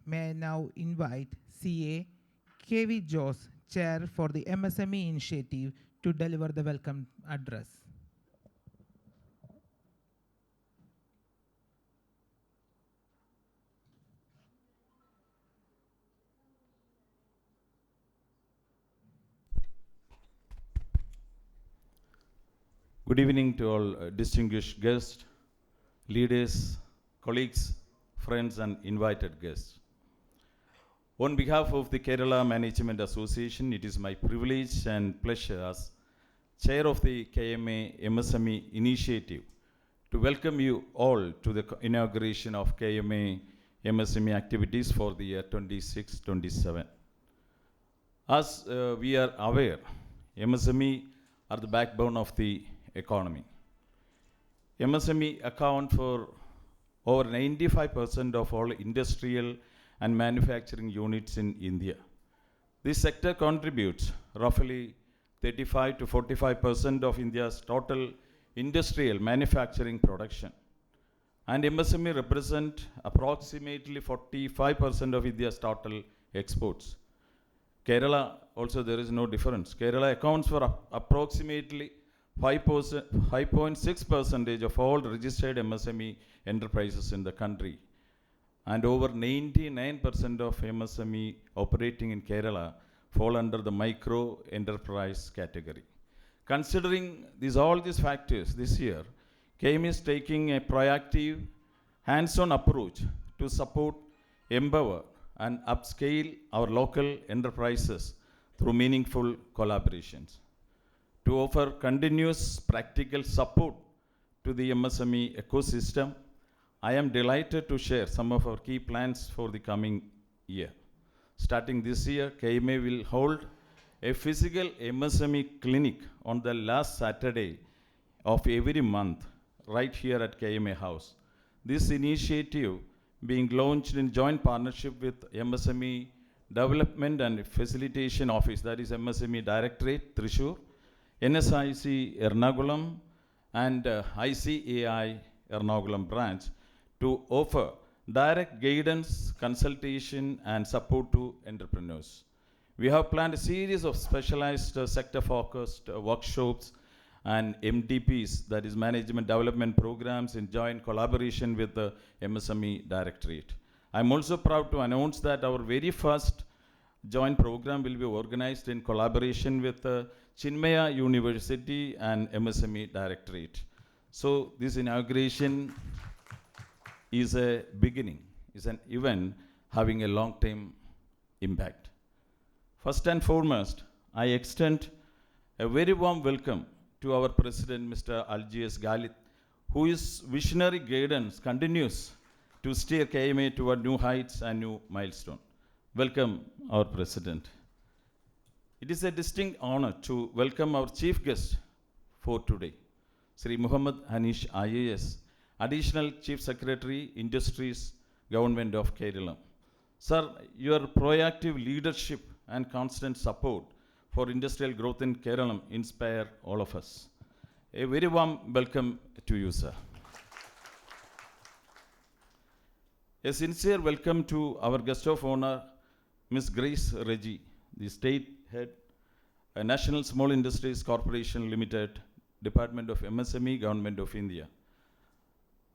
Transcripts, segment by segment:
May I now invite CA KV Jose, Chair for the MSME Initiative, to deliver the welcome address. Good evening to all distinguished guests, leaders, colleagues, friends and invited guests. On behalf of the Kerala Management Association, it is my privilege and pleasure as Chair of the KMA MSME Initiative to welcome you all to the inauguration of KMA MSME Activities for the year 26-27. As we are aware, MSME are the backbone of the economy. MSME account for over 95% of all industrial and manufacturing units in India. This sector contributes roughly 35 to 45% of India's total industrial manufacturing production. And MSME represent approximately 45% of India's total exports. Kerala, also there is no difference. Kerala accounts for approximately 5.6% of all registered MSME enterprises in the country. And over 99% of MSME operating in Kerala fall under the micro enterprise category. Considering all these factors this year, KMA is taking a proactive, hands-on approach to support, empower, and upscale our local enterprises through meaningful collaborations. To offer continuous practical support to the MSME ecosystem, I am delighted to share some of our key plans for the coming year. Starting this year, KMA will hold a physical MSME clinic on the last Saturday of every month right here at KMA House. This initiative being launched in joint partnership with MSME Development and Facilitation Office, that is MSME Directorate, Thrissur, NSIC Ernakulam and ICAI Ernakulam branch to offer direct guidance, consultation and support to entrepreneurs. We have planned a series of specialized sector-focused workshops and MDPs, that is Management Development Programs, in joint collaboration with the MSME Directorate. I'm also proud to announce that our very first joint program will be organized in collaboration with Chinmaya University and MSME Directorate. So this inauguration is a beginning, is an event having a long-term impact. First and foremost, I extend a very warm welcome to our President, Mr. Algiers Galit, whose visionary guidance continues to steer KMA toward new heights and new milestones. Welcome, our President. It is a distinct honor to welcome our chief guest for today, Sri Mohammed Hanish IAS, Additional Chief Secretary, Industries, Government of Kerala. Sir, your proactive leadership and constant support for industrial growth in Kerala inspire all of us. A very warm welcome to you, sir. A sincere welcome to our guest of honor, Ms. Grace Reji, the State Head, National Small Industries Corporation Limited, Department of MSME, Government of India.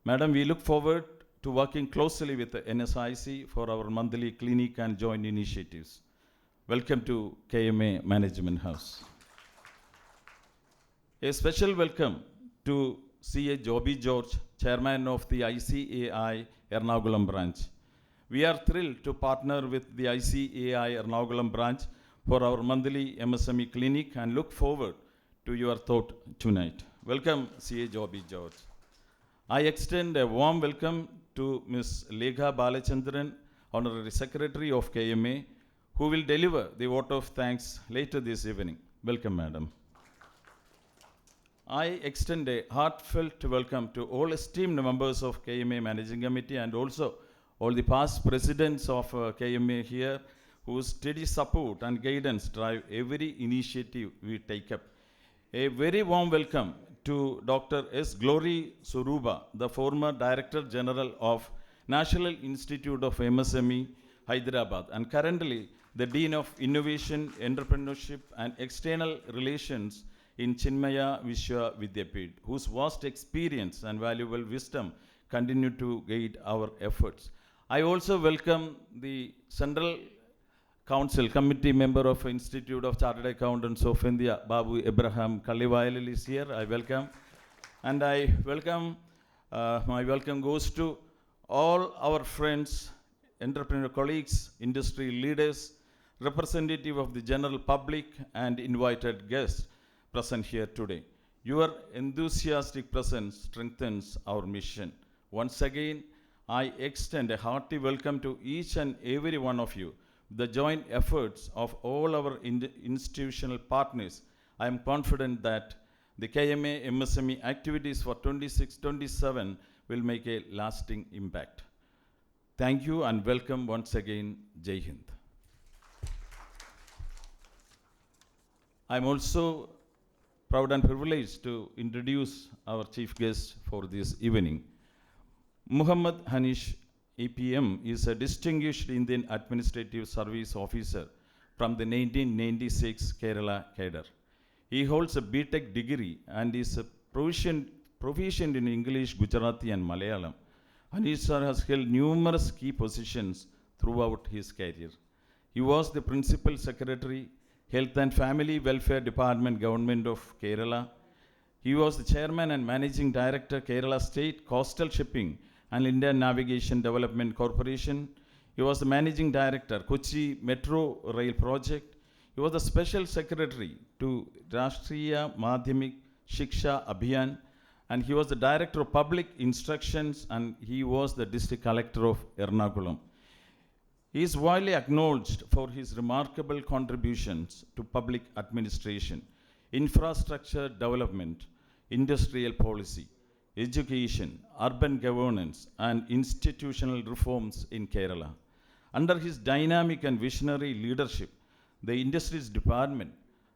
Madam, we look forward to working closely with the NSIC for our monthly clinic and joint initiatives. Welcome to KMA Management House. A special welcome to CA Joby George, Chairman of the ICAI Ernakulam branch. We are thrilled to partner with the ICAI Ernakulam branch for our monthly MSME clinic and look forward to your thought tonight. Welcome, CA Joby George. I extend a warm welcome to Ms. Legha Balachandran, Honorary Secretary of KMA, who will deliver the vote of thanks later this evening. Welcome, Madam. I extend a heartfelt welcome to all esteemed members of KMA Managing Committee and also all the past presidents of KMA here, whose steady support and guidance drive every initiative we take up. A very warm welcome to Dr. S. Glory Suruba, the former Director General of National Institute of MSME, Hyderabad, and currently the Dean of Innovation, Entrepreneurship, and External Relations in Chinmaya Vishwa Vidyapith, whose vast experience and valuable wisdom continue to guide our efforts. I also welcome the Central Council Committee member of Institute of Chartered Accountants of India, Babu Abraham Kaliwayalil is here. I welcome. And I welcome, my welcome goes to all our friends, entrepreneur colleagues, industry leaders, representative of the general public, and invited guests present here today. Your enthusiastic presence strengthens our mission. Once again, I extend a hearty welcome to each and every one of you. The joint efforts of all our institutional partners, I am confident that the KMA MSME activities for 26-27 will make a lasting impact. Thank you and welcome once again, Jai Hind. I am also proud and privileged to introduce our chief guest for this evening. Mohammed Hanish, APM, is a distinguished Indian Administrative Service Officer from the 1996 Kerala cadre. He holds a BTech degree and is a proficient in English, Gujarati, and Malayalam. Hanish sir has held numerous key positions throughout his career. He was the Principal Secretary, Health and Family Welfare Department, Government of Kerala. He was the Chairman and Managing Director, Kerala State Coastal Shipping and Indian Navigation Development Corporation. He was the Managing Director, Kochi Metro Rail Project. He was the Special Secretary to Rashtriya Madhyamik Shiksha Abhiyan, and he was the Director of Public Instructions, and he was the District Collector of Ernakulam. He is widely acknowledged for his remarkable contributions to public administration, infrastructure development, industrial policy, education, urban governance, and institutional reforms in Kerala. Under his dynamic and visionary leadership, the Industries Department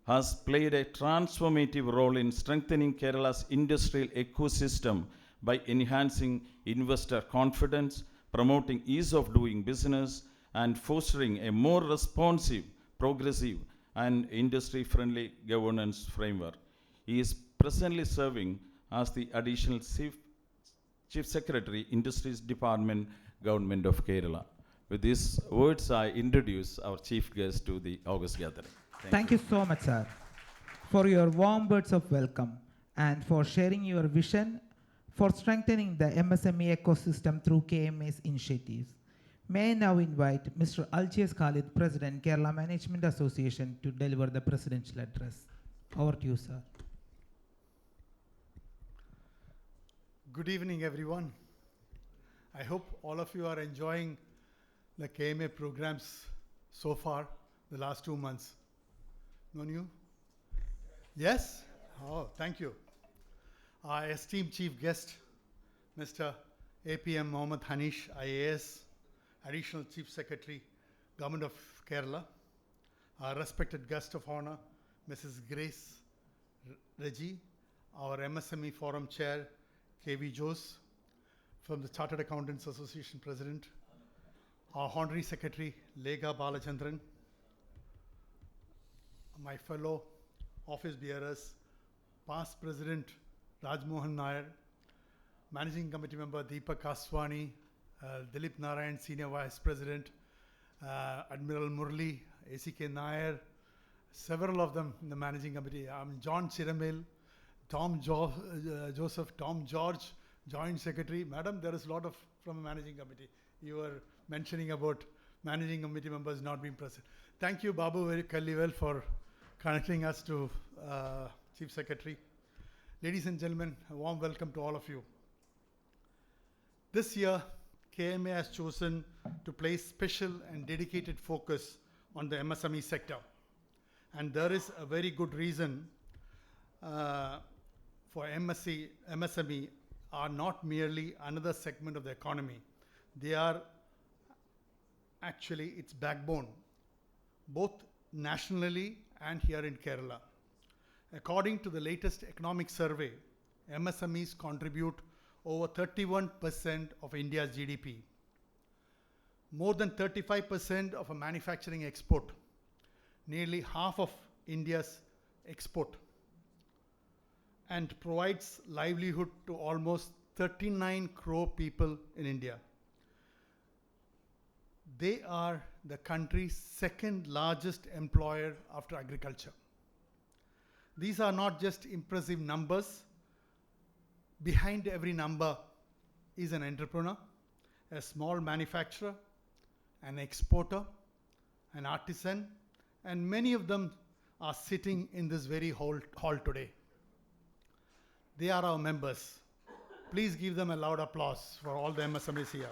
has played a transformative role in strengthening Kerala's industrial ecosystem by enhancing investor confidence, promoting ease of doing business, and fostering a more responsive, progressive, and industry-friendly governance framework. He is presently serving as the additional Chief Secretary, Industries Department, Government of Kerala. With these words, I introduce our chief guest to the August gathering. Thank you so much, sir, for your warm words of welcome and for sharing your vision for strengthening the MSME ecosystem through KMA's initiatives. May I now invite Mr. Algiers Khalid, President, Kerala Management Association, to deliver the presidential address. Over to you, sir. Good evening, everyone. I hope all of you are enjoying the KMA programs so far, the last 2 months. No new? Yes? Oh, thank you. Our esteemed chief guest, Mr. APM Mohammed Hanish, IAS, Additional Chief Secretary, Government of Kerala. Our respected guest of honor, Mrs. Grace Reji, our MSME Forum Chair, KV Jose, from the Chartered Accountants Association President, our Honorary Secretary, Lega Balachandran, my fellow office bearers, past President Rajmohan Nair, Managing Committee Member Deepak Kaswani, Dilip Narayan, Senior Vice President, Admiral Murli, ACK Nair, several of them in the Managing Committee, John Chiramil, Tom Joseph, Tom George, Joint Secretary. Madam, there is a lot of from the Managing Committee. You were mentioning about Managing Committee members not being present. Thank you, Babu Kalliwal, for connecting us to Chief Secretary. Ladies and gentlemen, a warm welcome to all of you. This year, KMA has chosen to place special and dedicated focus on the MSME sector. And there is a very good reason for MSME are not merely another segment of the economy. They are actually its backbone, both nationally and here in Kerala. According to the latest economic survey, MSMEs contribute over 31% of India's GDP more than 35% of a manufacturing export, nearly half of India's export, and provides livelihood to almost 39 crore people in India. They are the country's second largest employer after agriculture. These are not just impressive numbers. Behind every number is an entrepreneur, a small manufacturer, an exporter, an artisan, and many of them are sitting in this very hall today. They are our members. Please give them a loud applause for all the MSMEs here.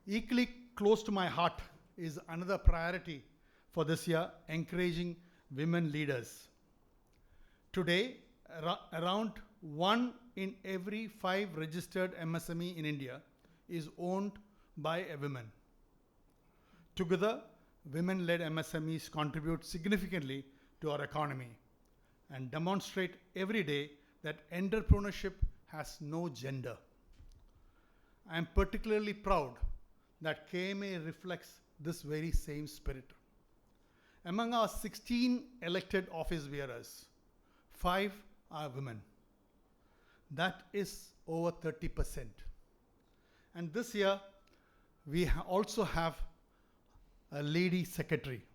Equally close to my heart is another priority for this year, encouraging women leaders. Today, around 1 in every 5 registered MSME in India is owned by a woman. Together, women-led MSMEs contribute significantly to our economy and demonstrate every day that entrepreneurship has no gender. I am particularly proud that KMA reflects this very same spirit. Among our 16 elected office bearers, 5 are women. That is over 30%. And this year, we also have a lady secretary,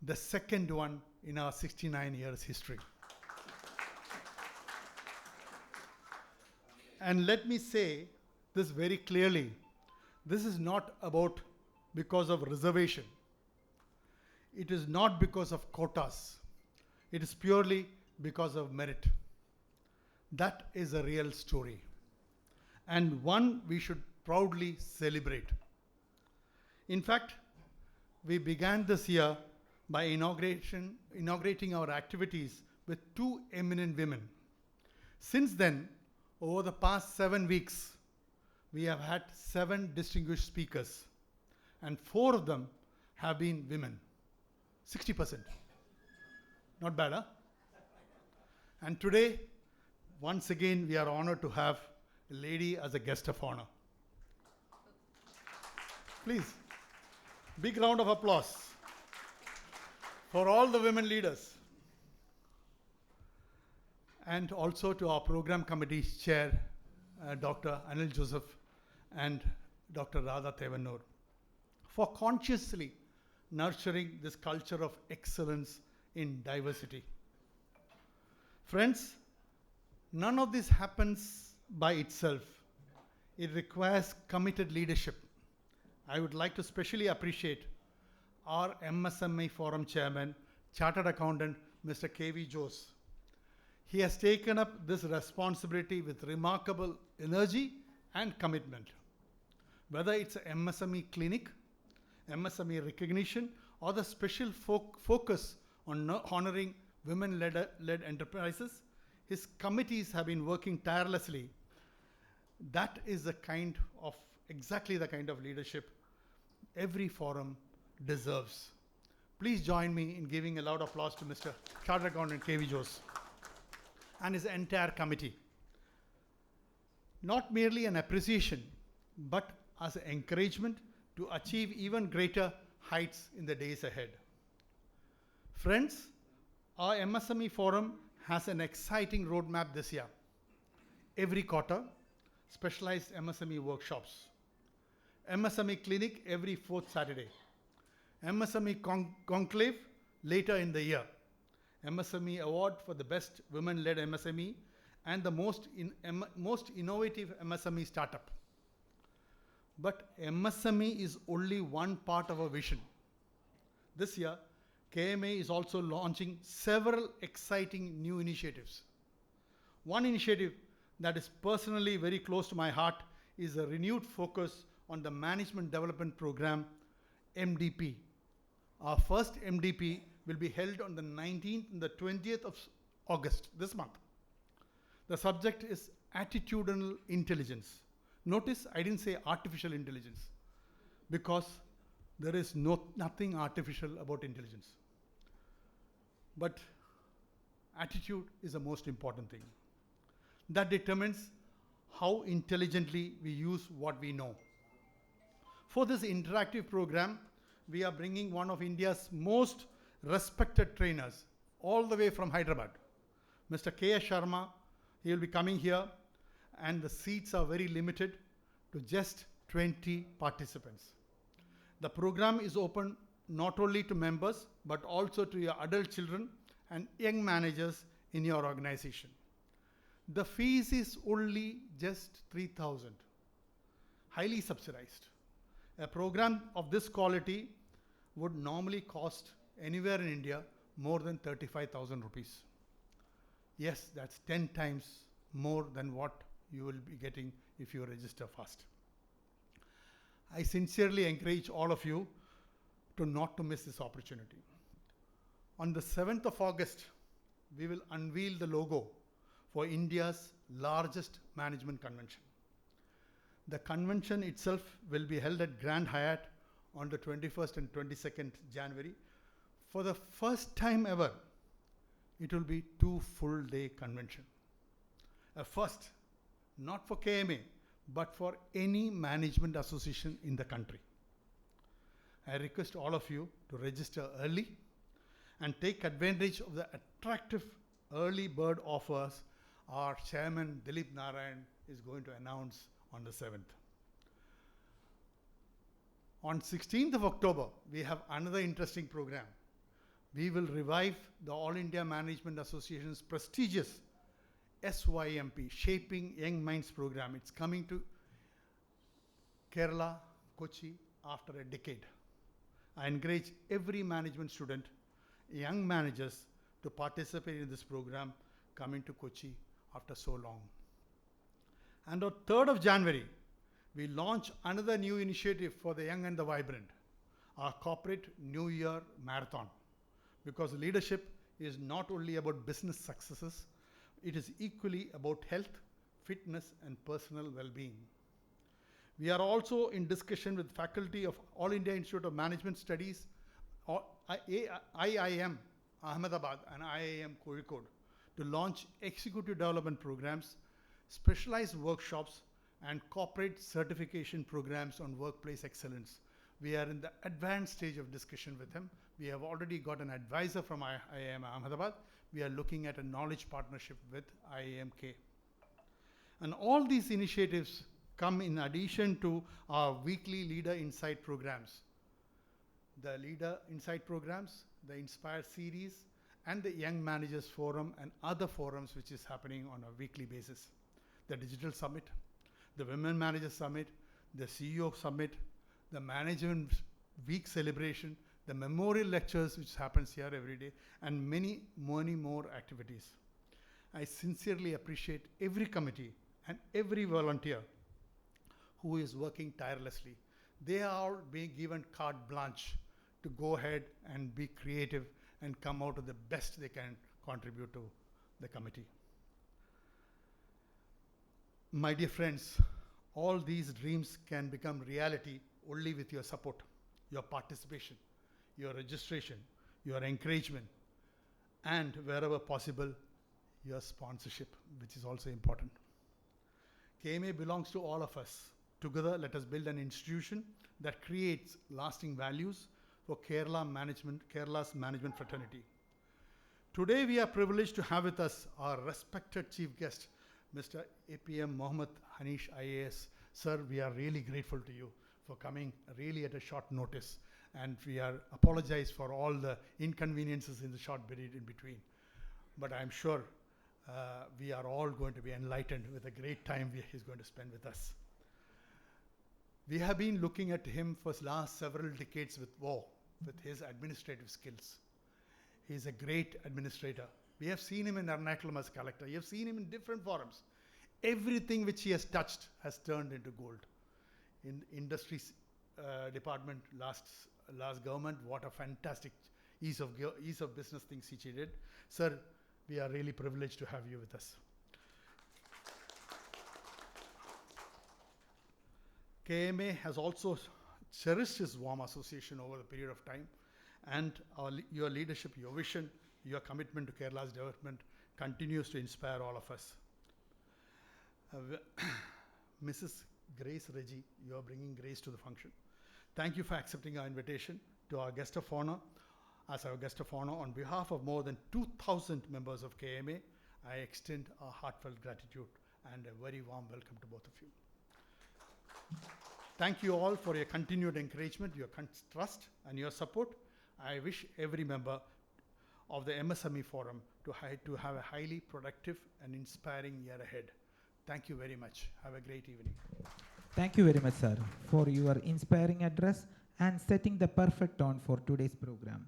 the second one in our 69 years history. And let me say this very clearly, this is not about because of reservation. It is not because of quotas. It is purely because of merit. That is a real story, and one we should proudly celebrate. In fact, we began this year by inaugurating our activities with 2 eminent women. Since then, over the past 7 weeks, we have had 7 distinguished speakers, and 4 of them have been women. 60%. Not bad, huh? And today, once again, we are honored to have a lady as a guest of honor. Please, big round of applause for all the women leaders. And also to our program committee's chair, Dr. Anil Joseph and Dr. Radha Tevanur, for consciously nurturing this culture of excellence in diversity. Friends, none of this happens by itself. It requires committed leadership. I would like to specially appreciate our MSME Forum Chairman, Chartered Accountant, Mr. K.V. Jose. He has taken up this responsibility with remarkable energy and commitment. Whether it's an MSME clinic, MSME recognition, or the special focus on honoring women-led enterprises, his committees have been working tirelessly. That is exactly the kind of leadership every forum deserves. Please join me in giving a loud applause to Mr. Chartered Accountant K.V. Jose and his entire committee. Not merely an appreciation, but as an encouragement to achieve even greater heights in the days ahead. Friends, our MSME Forum has an exciting roadmap this year. Every quarter, specialized MSME workshops. MSME clinic every 4th Saturday. MSME conclave later in the year. MSME award for the best women-led MSME and the most innovative MSME startup. But MSME is only one part of our vision. This year, KMA is also launching several exciting new initiatives. One initiative that is personally very close to my heart is a renewed focus on the Management Development Program, MDP. Our first MDP will be held on the 19th and the 20th of August, this month. The subject is attitudinal intelligence. Notice I didn't say artificial intelligence, because there is nothing artificial about intelligence. But attitude is the most important thing. That determines how intelligently we use what we know. For this interactive program, we are bringing one of India's most respected trainers, all the way from Hyderabad, Mr. K.S. Sharma. He will be coming here, and the seats are very limited to just 20 participants. The program is open not only to members, but also to your adult children and young managers in your organization. The fees is only just 3,000, highly subsidized. A program of this quality would normally cost anywhere in India more than 35,000 rupees. Yes, that's 10 times more than what you will be getting if you register fast. I sincerely encourage all of you to not to miss this opportunity. On the 7th of August, we will unveil the logo for India's largest management convention. The convention itself will be held at Grand Hyatt on the 21st and 22nd January. For the first time ever, it will be 2 full-day convention. A first, not for KMA, but for any management association in the country. I request all of you to register early and take advantage of the attractive early bird offers our chairman Dilip Narayan is going to announce on the 7th. On 16th of October, we have another interesting program. We will revive the All India Management Association's prestigious SYMP, Shaping Young Minds program. It's coming to Kerala, Kochi after a decade. I encourage every management student, young managers, to participate in this program coming to Kochi after so long. And on 3rd of January, we launch another new initiative for the young and the vibrant, our corporate New Year Marathon. Because leadership is not only about business successes, it is equally about health, fitness, and personal well-being. We are also in discussion with faculty of All India Institute of Management Studies, IIM Ahmedabad and IIM Kozhikode, to launch executive development programs, specialized workshops, and corporate certification programs on workplace excellence. We are in the advanced stage of discussion with him. We have already got an advisor from IIM Ahmedabad. We are looking at a knowledge partnership with IIMK. And all these initiatives come in addition to our weekly Leader Insight programs. The Leader Insight programs, the Inspire series, and the Young Managers Forum and other forums which is happening on a weekly basis. The Digital Summit, the Women Managers Summit, the CEO Summit, the Management Week celebration, the memorial lectures which happens here every day, and many more activities. I sincerely appreciate every committee and every volunteer who is working tirelessly. They are all being given carte blanche to go ahead and be creative and come out with the best they can contribute to the committee. My dear friends, all these dreams can become reality only with your support, your participation, your registration, your encouragement, and wherever possible, your sponsorship, which is also important. KMA belongs to all of us. Together, let us build an institution that creates lasting values for Kerala's management fraternity. Today, we are privileged to have with us our respected chief guest, Mr. APM Mohammed Hanish, IAS. Sir, we are really grateful to you for coming really at a short notice, and we apologize for all the inconveniences in the short period in between. But I'm sure we are all going to be enlightened with a great time he's going to spend with us. We have been looking at him for the last several decades with his administrative skills. He's a great administrator. We have seen him in Ernakulam as collector. You have seen him in different forums. Everything which he has touched has turned into gold. In industries department, last government, what a fantastic ease of business things he did. Sir, we are really privileged to have you with us. KMA has also cherished his warm association over the period of time, and your leadership, your vision, your commitment to Kerala's development continues to inspire all of us. Mrs. Grace Reji, you are bringing grace to the function. Thank you for accepting our invitation to our guest of honor. As our guest of honor, on behalf of more than 2,000 members of KMA, I extend our heartfelt gratitude and a very warm welcome to both of you. Thank you all for your continued encouragement, your trust, and your support. I wish every member of the MSME Forum to have a highly productive and inspiring year ahead. Thank you very much. Have a great evening. Thank you very much, sir, for your inspiring address and setting the perfect tone for today's program.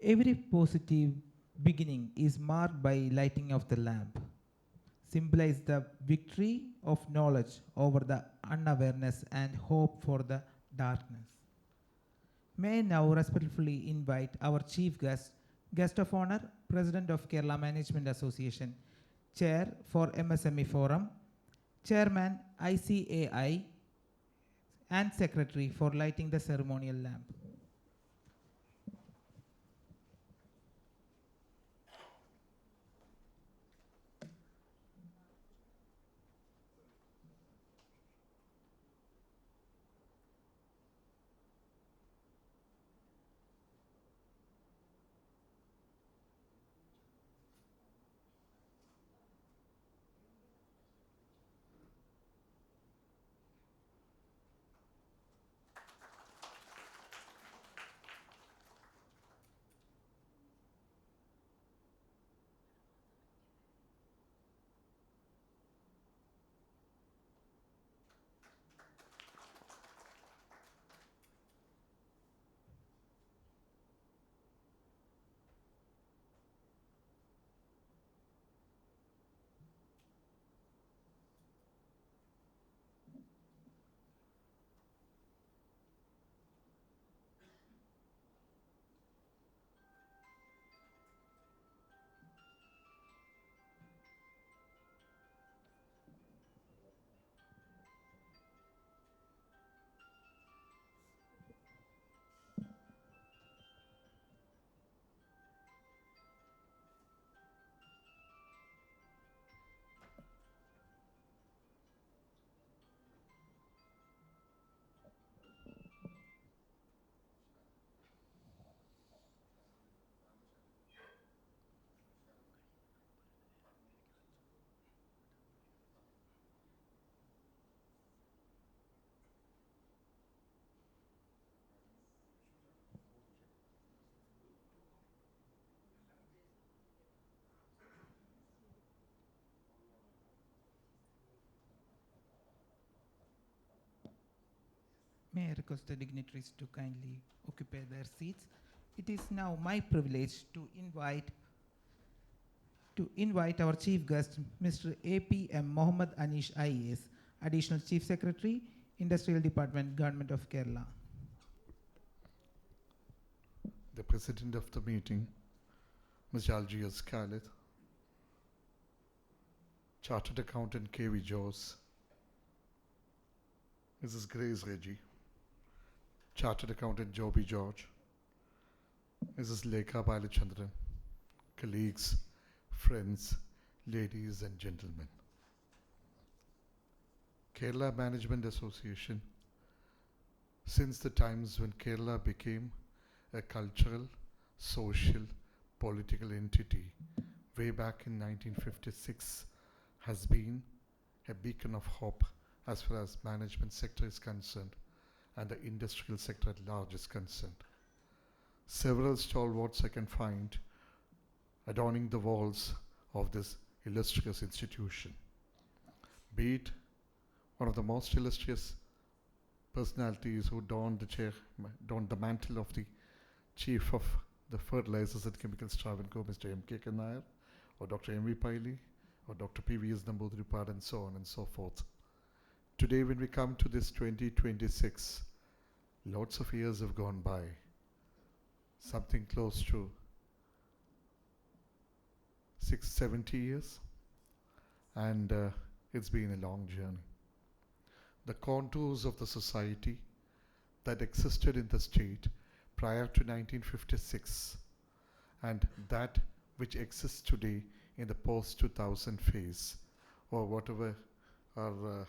Every positive beginning is marked by lighting of the lamp, symbolize the victory of knowledge over the unawareness and hope for the darkness. May I now respectfully invite our chief guest of honor, President of Kerala Management Association, Chair for MSME Forum, Chairman ICAI, and Secretary for lighting the ceremonial lamp. May I request the dignitaries to kindly occupy their seats. It is now my privilege to invite our chief guest, Mr. APM Mohammed Hanish IAS, Additional Chief Secretary, Industrial Department, Government of Kerala. The President of the meeting, Mr. Algiers Khaled, Chartered Accountant K.V. Jose, Mrs. Grace Reji, Chartered Accountant Joby George, Mrs. Lekha Balachandran, colleagues, friends, ladies and gentlemen. Kerala Management Association, since the times when Kerala became a cultural, social, political entity way back in 1956, has been a beacon of hope as far as management sector is concerned and the industrial sector at large is concerned. Several stalwarts I can find adorning the walls of this illustrious institution. Be it one of the most illustrious personalities who donned the mantle of the Chief of the Fertilizers and Chemicals Travancore, Mr. M.K. Nair, or Dr. M.V. Paili, or Dr. P.V.S. Namboodiripad, and so on and so forth. Today, when we come to this 2026, lots of years have gone by, something close to 70 years, and it's been a long journey. The contours of the society that existed in the state prior to 1956 and that which exists today in the post-2000 phase, or whatever our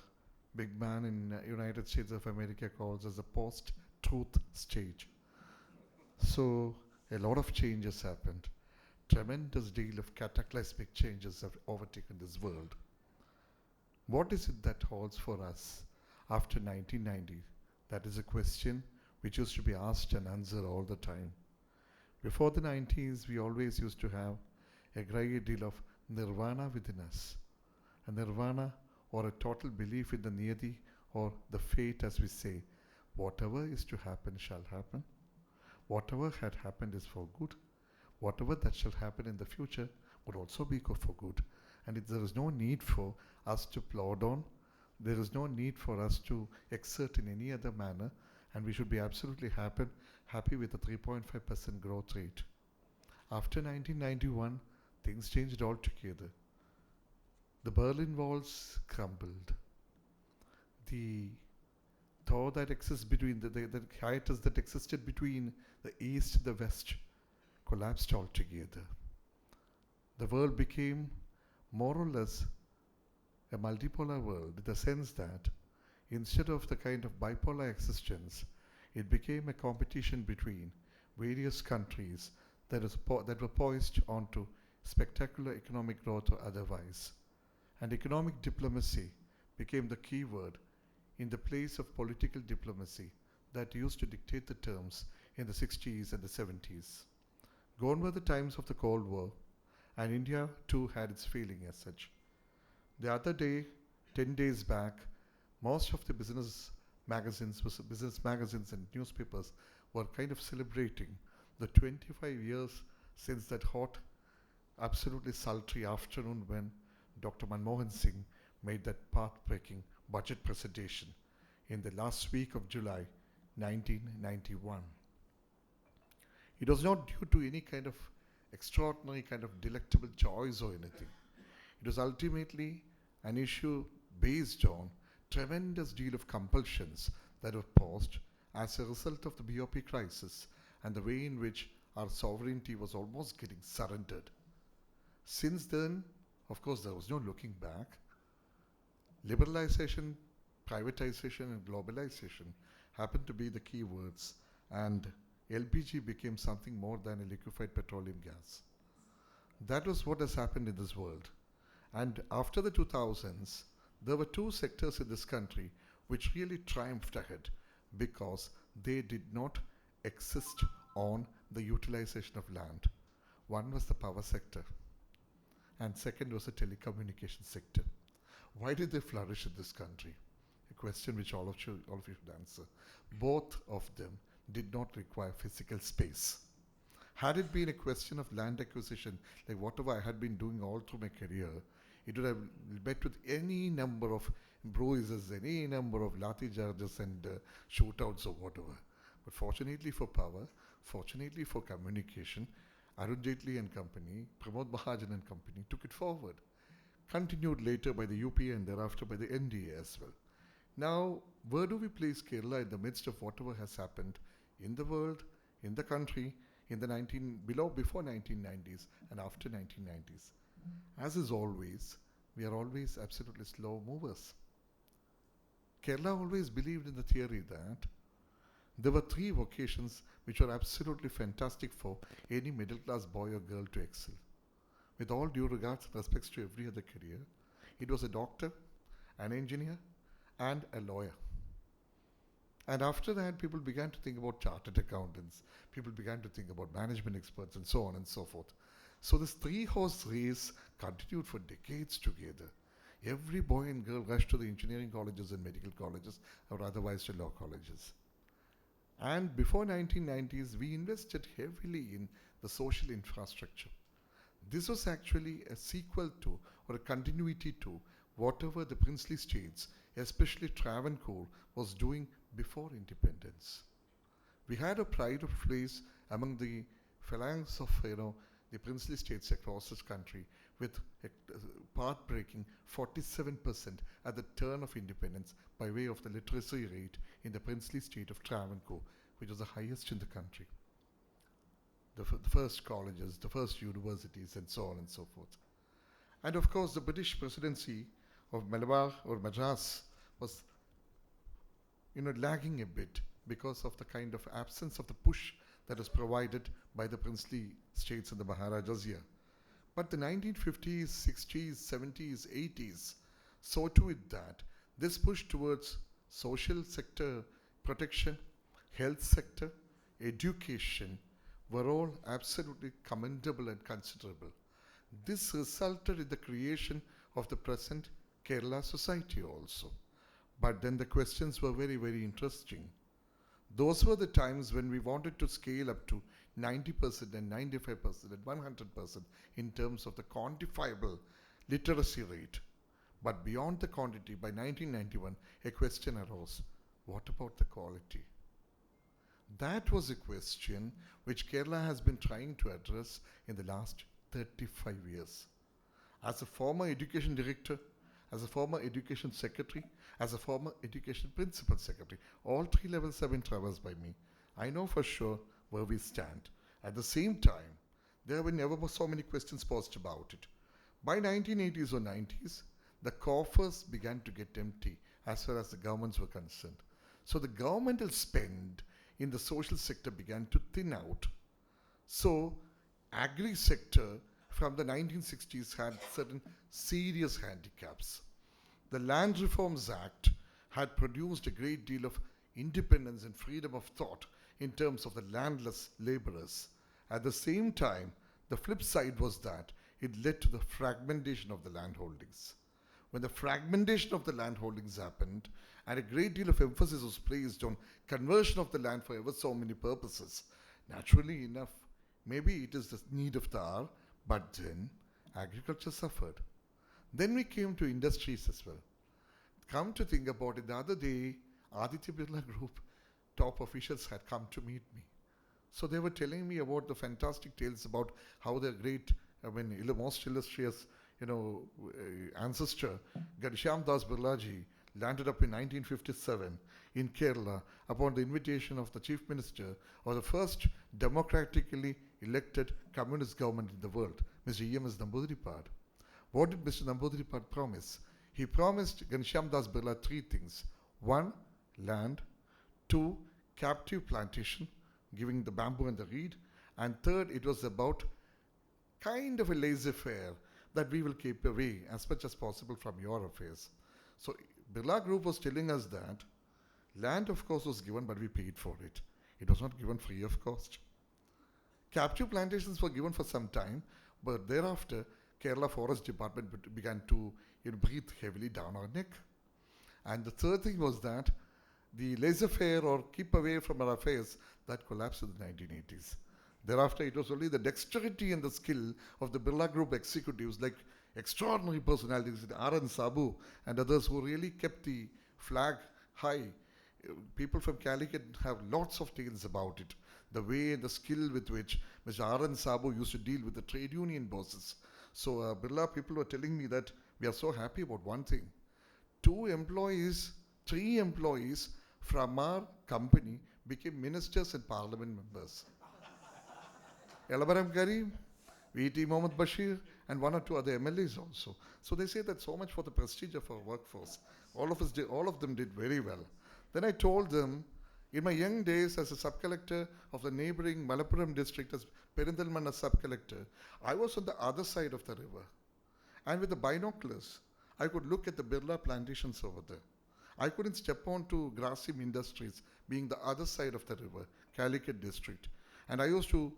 big man in United States of America calls as the post-truth stage. So a lot of changes happened. Tremendous deal of cataclysmic changes have overtaken this world. What is it that holds for us after 1990? That is a question which used to be asked and answered all the time. Before the 90s, we always used to have a great deal of nirvana within us. A nirvana, or a total belief in the niyati, or the fate, as we say. Whatever is to happen shall happen. Whatever had happened is for good. Whatever that shall happen in the future would also be for good. And there is no need for us to plod on. There is no need for us to exert in any other manner. And we should be absolutely happy with the 3.5% growth rate. After 1991, things changed altogether. The Berlin Walls crumbled. The thaw that exists between the hiatus that existed between the East and the West collapsed altogether. The world became more or less a multipolar world in the sense that instead of the kind of bipolar existence, it became a competition between various countries that were poised onto spectacular economic growth or otherwise. And economic diplomacy became the key word in the place of political diplomacy that used to dictate the terms in the 60s and the 70s. Gone were the times of the Cold War, and India too had its feeling as such. The other day, 10 days back, most of the business magazines and newspapers were kind of celebrating the 25 years since that hot, absolutely sultry afternoon when Dr. Manmohan Singh made that path-breaking budget presentation in the last week of July 1991. It was not due to any kind of extraordinary kind of delectable joys or anything. It was ultimately an issue based on tremendous deal of compulsions that were posed as a result of the BOP crisis and the way in which our sovereignty was almost getting surrendered. Since then, of course, there was no looking back. Liberalization, privatization, and globalization happened to be the key words, and LPG became something more than a liquefied petroleum gas. That was what has happened in this world. And after the 2000s, there were two sectors in this country which really triumphed ahead because they did not exist on the utilization of land. One was the power sector, and second was the telecommunication sector. Why did they flourish in this country? A question which all of you should answer. Both of them did not require physical space. Had it been a question of land acquisition, like whatever I had been doing all through my career, it would have met with any number of bruises, any number of lathi charges and shootouts or whatever. But fortunately for power, fortunately for communication, Arun Jaitley and company, Pramod Mahajan and company took it forward. Continued later by the UPA and thereafter by the NDA as well. Now, where do we place Kerala in the midst of whatever has happened in the world, in the country, in the before 1990s and after 1990s? As is always, we are always absolutely slow movers. Kerala always believed in the theory that there were three vocations which were absolutely fantastic for any middle class boy or girl to excel. With all due regards and respects to every other career, it was a doctor, an engineer, and a lawyer. And after that, people began to think about chartered accountants. People began to think about management experts and so on and so forth. So this three-horse race continued for decades together. Every boy and girl rushed to the engineering colleges and medical colleges or otherwise to law colleges. And before 1990s, we invested heavily in the social infrastructure. This was actually a sequel to or a continuity to whatever the princely states, especially Travancore, was doing before independence. We had a pride of place among the phalanx of the princely states across this country with a path-breaking 47% at the turn of independence by way of the literacy rate in the princely state of Travancore, which was the highest in the country. The first colleges, the first universities, and so on and so forth. And of course, the British presidency of Malabar or Madras was lagging a bit because of the kind of absence of the push that was provided by the princely states and the Maharajas here. But the 1950s, 60s, 70s, 80s saw to it that this push towards social sector protection, health sector, education were all absolutely commendable and considerable. This resulted in the creation of the present Kerala society also. But then the questions were very, very interesting. Those were the times when we wanted to scale up to 90% and 95% and 100% in terms of the quantifiable literacy rate. But beyond the quantity, by 1991, a question arose. What about the quality? That was a question which Kerala has been trying to address in the last 35 years. As a former education director, as a former education secretary, as a former education principal secretary, all three levels have been traversed by me. I know for sure where we stand. At the same time, there were never so many questions posed about it. By 1980s or 90s, the coffers began to get empty as far as the governments were concerned. So the governmental spend in the social sector began to thin out. So agri sector from the 1960s had certain serious handicaps. The Land Reforms Act had produced a great deal of independence and freedom of thought in terms of the landless laborers. At the same time, the flip side was that it led to the fragmentation of the land holdings. When the fragmentation of the land holdings happened, and a great deal of emphasis was placed on conversion of the land for ever so many purposes, naturally enough, maybe it is the need of the hour, but then agriculture suffered. Then we came to industries as well. Come to think about it, the other day, Aditya Birla Group top officials had come to meet me. So they were telling me about the fantastic tales about how their great, most illustrious, ancestor, Ghanshyam Das Birlaji, landed up in 1957 in Kerala upon the invitation of the Chief Minister of the first democratically elected communist government in the world, Mr. E.M.S. Namboodiripad. What did Mr. Namboodiripad promise? He promised Ghanshyam Das Birla three things. One, land. Two, captive plantation, giving the bamboo and the reed. And third, it was about kind of a laissez-faire that we will keep away as much as possible from your affairs. So Birla Group was telling us that land, of course, was given, but we paid for it. It was not given free of cost. Captive plantations were given for some time, but thereafter, Kerala Forest Department began to breathe heavily down our neck. And the third thing was that the laissez-faire or keep away from our affairs, that collapsed in the 1980s. Thereafter, it was only the dexterity and the skill of the Birla Group executives, like extraordinary personalities, R.N. Sabu and others, who really kept the flag high. People from Calicut have lots of tales about it. The way and the skill with which Mr. R.N. Sabu used to deal with the trade union bosses. So Birla people were telling me that we are so happy about one thing. 3 employees from our company became ministers and parliament members. Elabaram Karim, V.T. Mohammed Bashir, and 1 or 2 other MLAs also. So they say that so much for the prestige of our workforce. All of them did very well. Then I told them, in my young days as a sub-collector of the neighboring Malappuram district, as Perindalmanna sub-collector, I was on the other side of the river. And with the binoculars, I could look at the Birla plantations over there. I couldn't step onto Grasim Industries, being the other side of the river, Calicut district. And I used to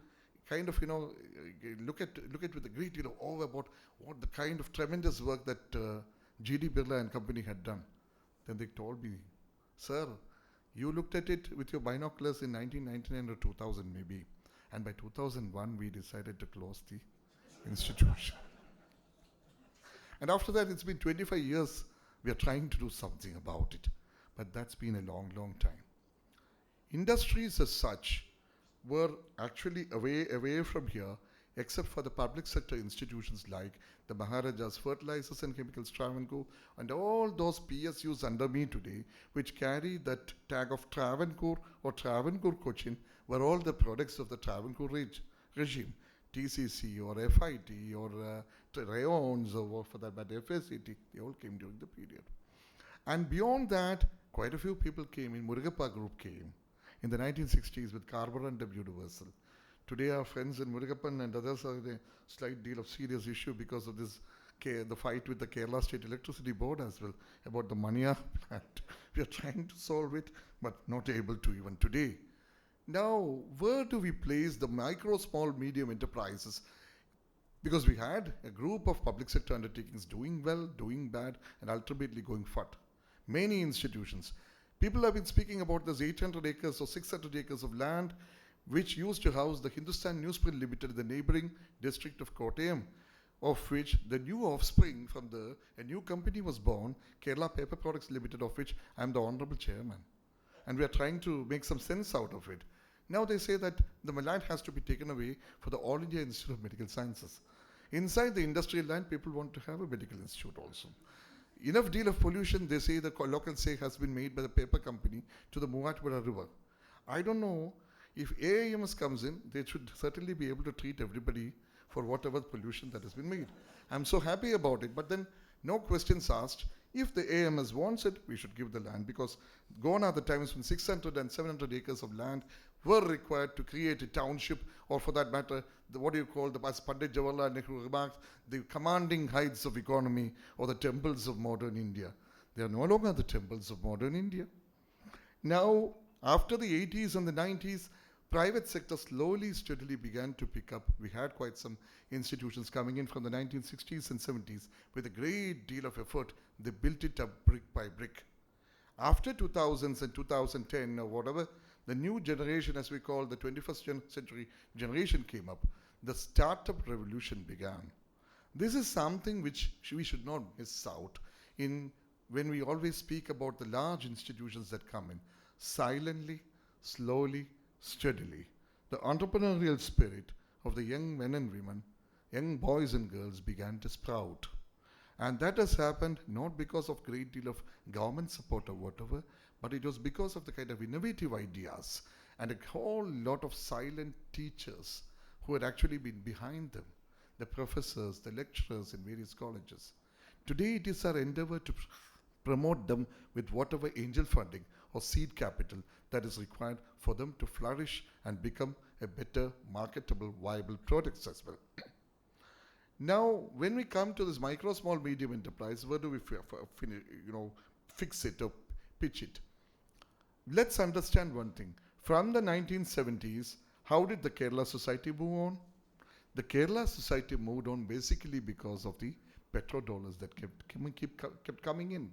kind of, look at with a great deal of awe about what the kind of tremendous work that G.D. Birla and company had done. Then they told me, sir, you looked at it with your binoculars in 1999 or 2000 maybe. And by 2001, we decided to close the institution. And after that, it's been 25 years, we are trying to do something about it. But that's been a long, long time. Industries as such were actually away from here, except for the public sector institutions like the Maharajas Fertilizers and Chemicals Travancore and all those PSUs under me today, which carry that tag of Travancore or Travancore Cochin, were all the products of the Travancore regime. TCC or FIT or rayons or for that matter FSCT, they all came during the period. And beyond that, quite a few people came in. Murugappa group came in the 1960s with Carborundum Universal. Today our friends in Murugappan and others are in a slight deal of serious issue because of this, the fight with the Kerala State Electricity Board as well about the Manya plant. We are trying to solve it, but not able to even today. Now, where do we place the micro, small, medium enterprises? Because we had a group of public sector undertakings doing well, doing bad, and ultimately going fat. Many institutions. People have been speaking about this 800 acres or 600 acres of land which used to house the Hindustan Newsprint Limited in the neighboring district of Kottayam, of which the new offspring from a new company was born, Kerala Paper Products Limited, of which I am the honorable chairman. And we are trying to make some sense out of it. Now they say that the land has to be taken away for the All India Institute of Medical Sciences. Inside the industrial land, people want to have a medical institute also. Enough deal of pollution, they say, the local say, has been made by the paper company to the Muvatpura River. I don't know, if AIMS comes in, they should certainly be able to treat everybody for whatever pollution that has been made. I'm so happy about it, but then no questions asked. If the AMS wants it, we should give the land, because gone are the times when 600 and 700 acres of land were required to create a township, or for that matter, what do you call, as Pandit Jawaharlal Nehru remarked, the commanding heights of economy or the temples of modern India. They are no longer the temples of modern India. Now, after the 80s and the 90s, private sector slowly, steadily began to pick up. We had quite some institutions coming in from the 1960s and 70s with a great deal of effort. They built it up brick by brick. After 2000s and 2010 or whatever, the new generation, as we call the 21st century generation, came up. The startup revolution began. This is something which we should not miss out in when we always speak about the large institutions that come in. Silently, slowly, steadily, the entrepreneurial spirit of the young men and women, young boys and girls began to sprout. And that has happened not because of great deal of government support or whatever, but it was because of the kind of innovative ideas and a whole lot of silent teachers who had actually been behind them, the professors, the lecturers in various colleges. Today it is our endeavor to promote them with whatever angel funding or seed capital that is required for them to flourish and become a better, marketable, viable products as well. Now, when we come to this micro, small, medium enterprise, where do we fix it or pitch it? Let's understand one thing. From the 1970s, how did the Kerala society move on? The Kerala society moved on basically because of the petrodollars that kept coming in.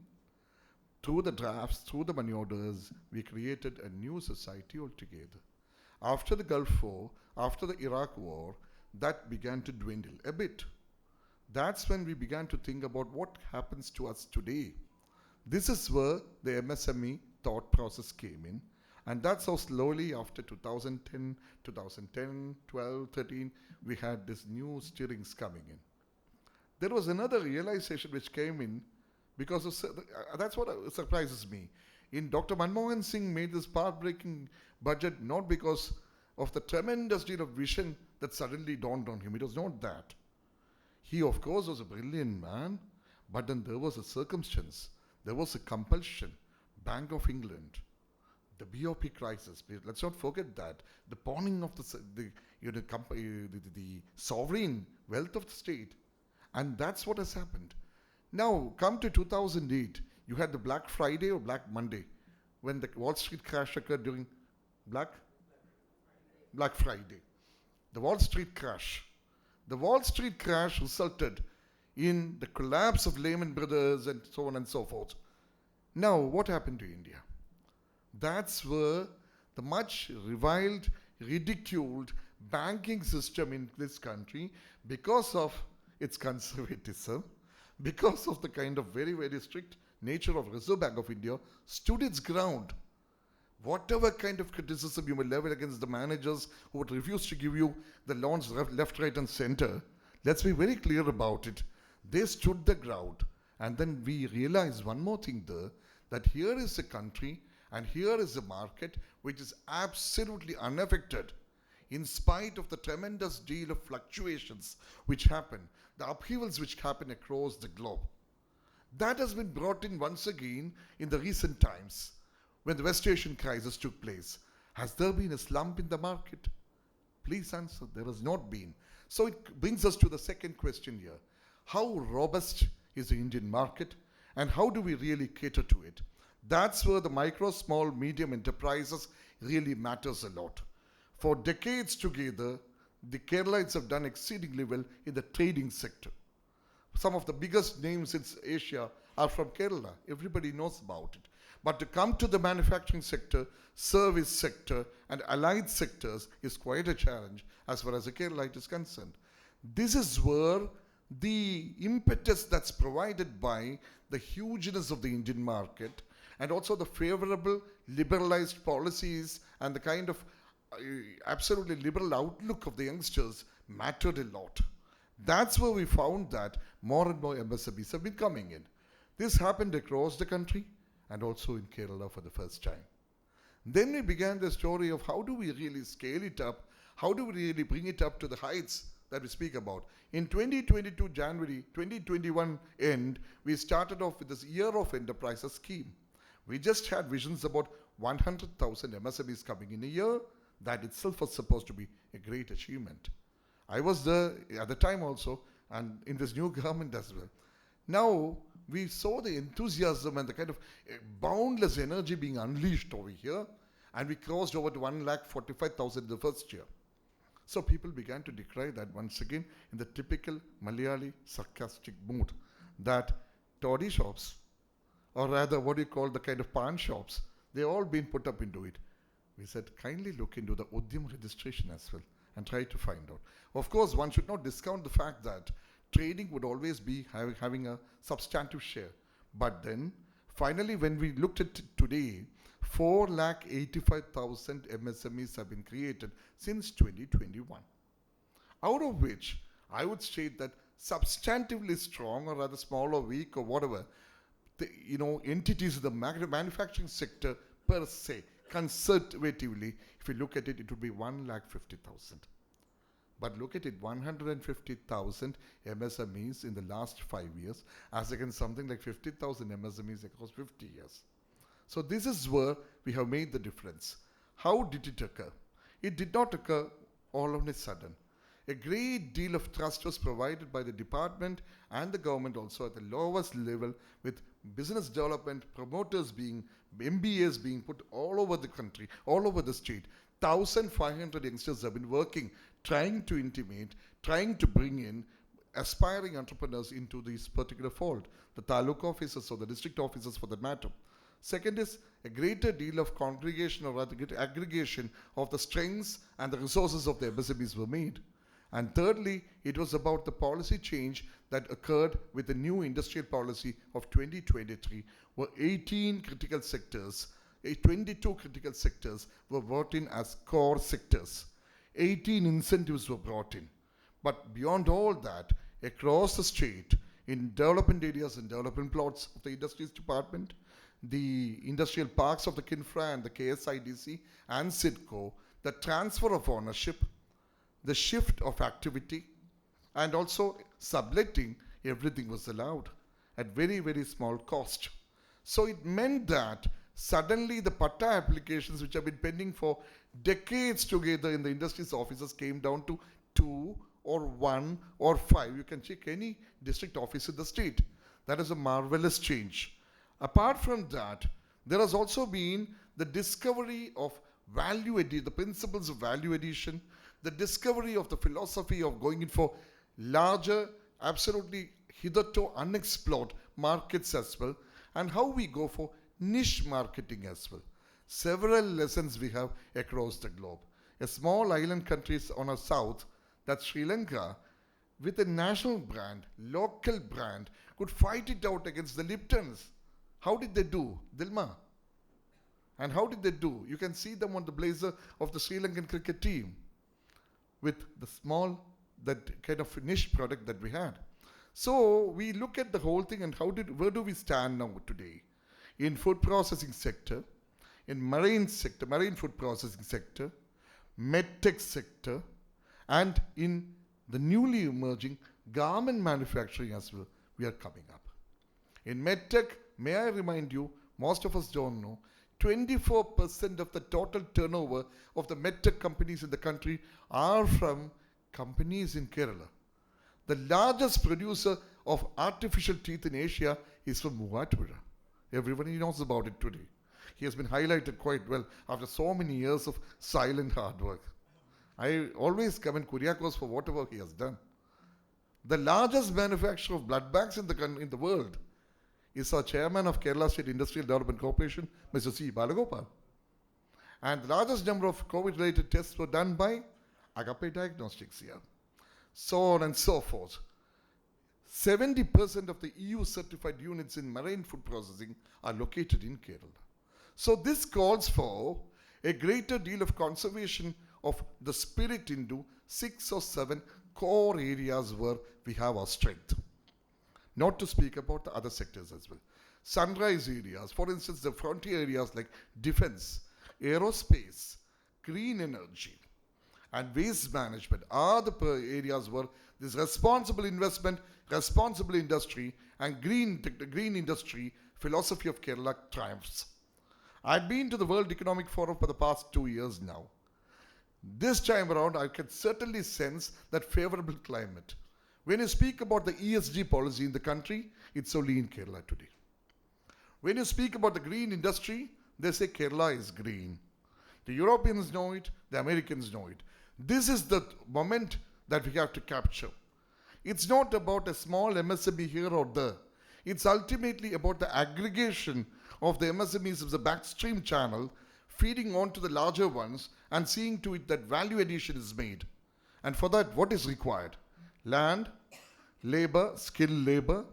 Through the drafts, through the money orders, we created a new society altogether. After the Gulf War, after the Iraq War, that began to dwindle a bit. That's when we began to think about what happens to us today. This is where the MSME thought process came in. And that's how slowly after 2010, 12, 13, we had this new steerings coming in. There was another realization which came in because of, that's what surprises me. In Dr. Manmohan Singh made this path-breaking budget not because of the tremendous deal of vision that suddenly dawned on him. It was not that. He, of course, was a brilliant man, but then there was a circumstance. There was a compulsion. Bank of England, the BOP crisis. Let's not forget that. The pawning of the sovereign wealth of the state. And that's what has happened. Now, come to 2008, you had the Black Friday or Black Monday, when the Wall Street crash occurred during Black Friday. The Wall Street crash. The Wall Street crash resulted in the collapse of Lehman Brothers and so on and so forth. Now, what happened to India? That's where the much reviled, ridiculed banking system in this country, because of its conservatism, because of the kind of very, very strict nature of Reserve Bank of India, stood its ground. Whatever kind of criticism you may level against the managers who would refuse to give you the loans left, right, and center, let's be very clear about it. They stood the ground. And then we realized one more thing there, that here is a country and here is a market which is absolutely unaffected in spite of the tremendous deal of fluctuations which happen, the upheavals which happen across the globe. That has been brought in once again in the recent times when the West Asian crisis took place. Has there been a slump in the market? Please answer. There has not been. So it brings us to the second question here. How robust is the Indian market and how do we really cater to it? That's where the micro, small, medium enterprises really matters a lot. For decades together, the Keralites have done exceedingly well in the trading sector. Some of the biggest names in Asia are from Kerala. Everybody knows about it. But to come to the manufacturing sector, service sector, and allied sectors is quite a challenge as far as the Keralite is concerned. This is where the impetus that's provided by the hugeness of the Indian market and also the favorable liberalized policies and the kind of absolutely liberal outlook of the youngsters mattered a lot. That's where we found that more and more MSMEs have been coming in. This happened across the country and also in Kerala for the first time. Then we began the story of how do we really scale it up, how do we really bring it up to the heights that we speak about. In 2022 January, 2021 end, we started off with this Year of Enterprises scheme. We just had visions about 100,000 MSMEs coming in a year. That itself was supposed to be a great achievement. I was there at the time also, and in this new government as well. Now, we saw the enthusiasm and the kind of boundless energy being unleashed over here, and we crossed over to 1,45,000 in the first year. So people began to decry that once again in the typical Malayali sarcastic mood, that toddy shops, or rather what do you call the kind of pan shops, they all been put up into it. We said, kindly look into the Udyam registration as well and try to find out. Of course, one should not discount the fact that trading would always be having a substantive share. But then, finally, when we looked at it today, 4,85,000 MSMEs have been created since 2021. Out of which, I would state that substantively strong or rather small or weak or whatever, the, entities of the manufacturing sector per se, conservatively, if you look at it, it would be 1,50,000. But look at it, 150,000 MSMEs in the last 5 years, as against something like 50,000 MSMEs across 50 years. So this is where we have made the difference. How did it occur? It did not occur all of a sudden. A great deal of trust was provided by the department and the government also at the lowest level, with business development promoters MBAs being put all over the country, all over the state. 1,500 youngsters have been working, trying to intimate, trying to bring in aspiring entrepreneurs into this particular fold, the taluk officers or the district officers for that matter. Second is a greater deal of congregation or rather aggregation of the strengths and the resources of the MSMEs were made. And thirdly, it was about the policy change that occurred with the new industrial policy of 2023, where 18 critical sectors, 22 critical sectors were brought in as core sectors. 18 incentives were brought in. But beyond all that, across the state, in development areas and development plots of the Industries Department, the industrial parks of the KINFRA and the KSIDC and SIDCO, the transfer of ownership, the shift of activity, and also subletting, everything was allowed at very, very small cost. So it meant that suddenly the patta applications which have been pending for decades together in the industries offices came down to 2 or 1 or 5. You can check any district office in the state. That is a marvelous change. Apart from that, there has also been the discovery of value addition, the principles of value addition, the discovery of the philosophy of going in for larger, absolutely hitherto unexplored markets as well, and how we go for niche marketing as well. Several lessons we have across the globe. A small island country on our south, that's Sri Lanka, with a national brand, local brand, could fight it out against the Liptons. How did they do, Dilma? And how did they do? You can see them on the blazer of the Sri Lankan cricket team with the small, that kind of niche product that we had. So we look at the whole thing and where do we stand now today? In food processing sector, in marine sector, marine food processing sector, medtech sector, and in the newly emerging garment manufacturing as well, we are coming up. In medtech, may I remind you, most of us don't know, 24% of the total turnover of the medtech companies in the country are from companies in Kerala. The largest producer of artificial teeth in Asia is from Muvattupuzha. Everybody knows about it today. He has been highlighted quite well after so many years of silent hard work. I always commend Kuriakos for whatever he has done. The largest manufacturer of blood banks in the world is our chairman of Kerala State Industrial Development Corporation, Mr. C. Balagopal. And the largest number of COVID-related tests were done by Agape Diagnostics here. So on and so forth. 70% of the EU certified units in marine food processing are located in Kerala. So this calls for a greater deal of conservation of the spirit into 6 or 7 core areas where we have our strength. Not to speak about the other sectors as well. Sunrise areas, for instance, the frontier areas like defense, aerospace, green energy, and waste management are the areas where this responsible investment, responsible industry, and green industry philosophy of Kerala triumphs. I've been to the World Economic Forum for the past 2 years now. This time around, I can certainly sense that favorable climate. When you speak about the ESG policy in the country, it's only in Kerala today. When you speak about the green industry, they say Kerala is green. The Europeans know it, the Americans know it. This is the moment that we have to capture. It's not about a small MSME here or there. It's ultimately about the aggregation of the MSMEs of the backstream channel, feeding on to the larger ones and seeing to it that value addition is made. And for that, what is required? Land, labor, skilled labor,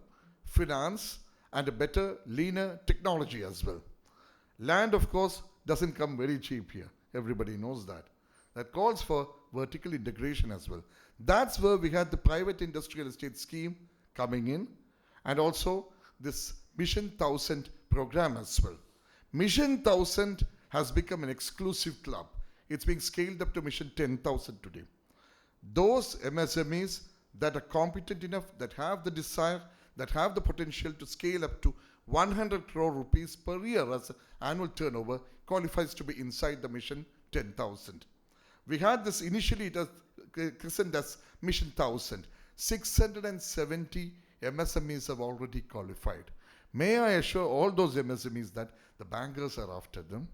finance, and a better, leaner technology as well. Land, of course, doesn't come very cheap here. Everybody knows that. That calls for vertical integration as well. That's where we had the private industrial estate scheme coming in, and also this Mission 1000 program as well. Mission 1000 has become an exclusive club. It's being scaled up to Mission 10,000 today. Those MSMEs that are competent enough, that have the desire, that have the potential to scale up to 100 crore rupees per year as annual turnover qualifies to be inside the Mission 10,000. We had this initially, it was christened as Mission 1000. 670 MSMEs have already qualified. May I assure all those MSMEs that the bankers are after them,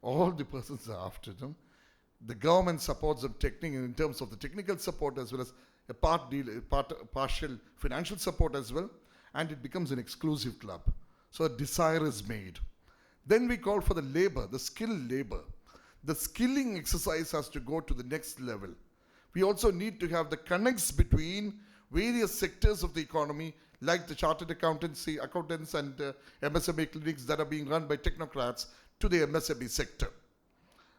all the persons are after them. The government supports them in terms of the technical support as well as a partial financial support as well, and it becomes an exclusive club. So a desire is made. Then we call for the labor, the skilled labor. The skilling exercise has to go to the next level. We also need to have the connects between various sectors of the economy, like the chartered accountants and MSME clinics that are being run by technocrats, to the MSME sector.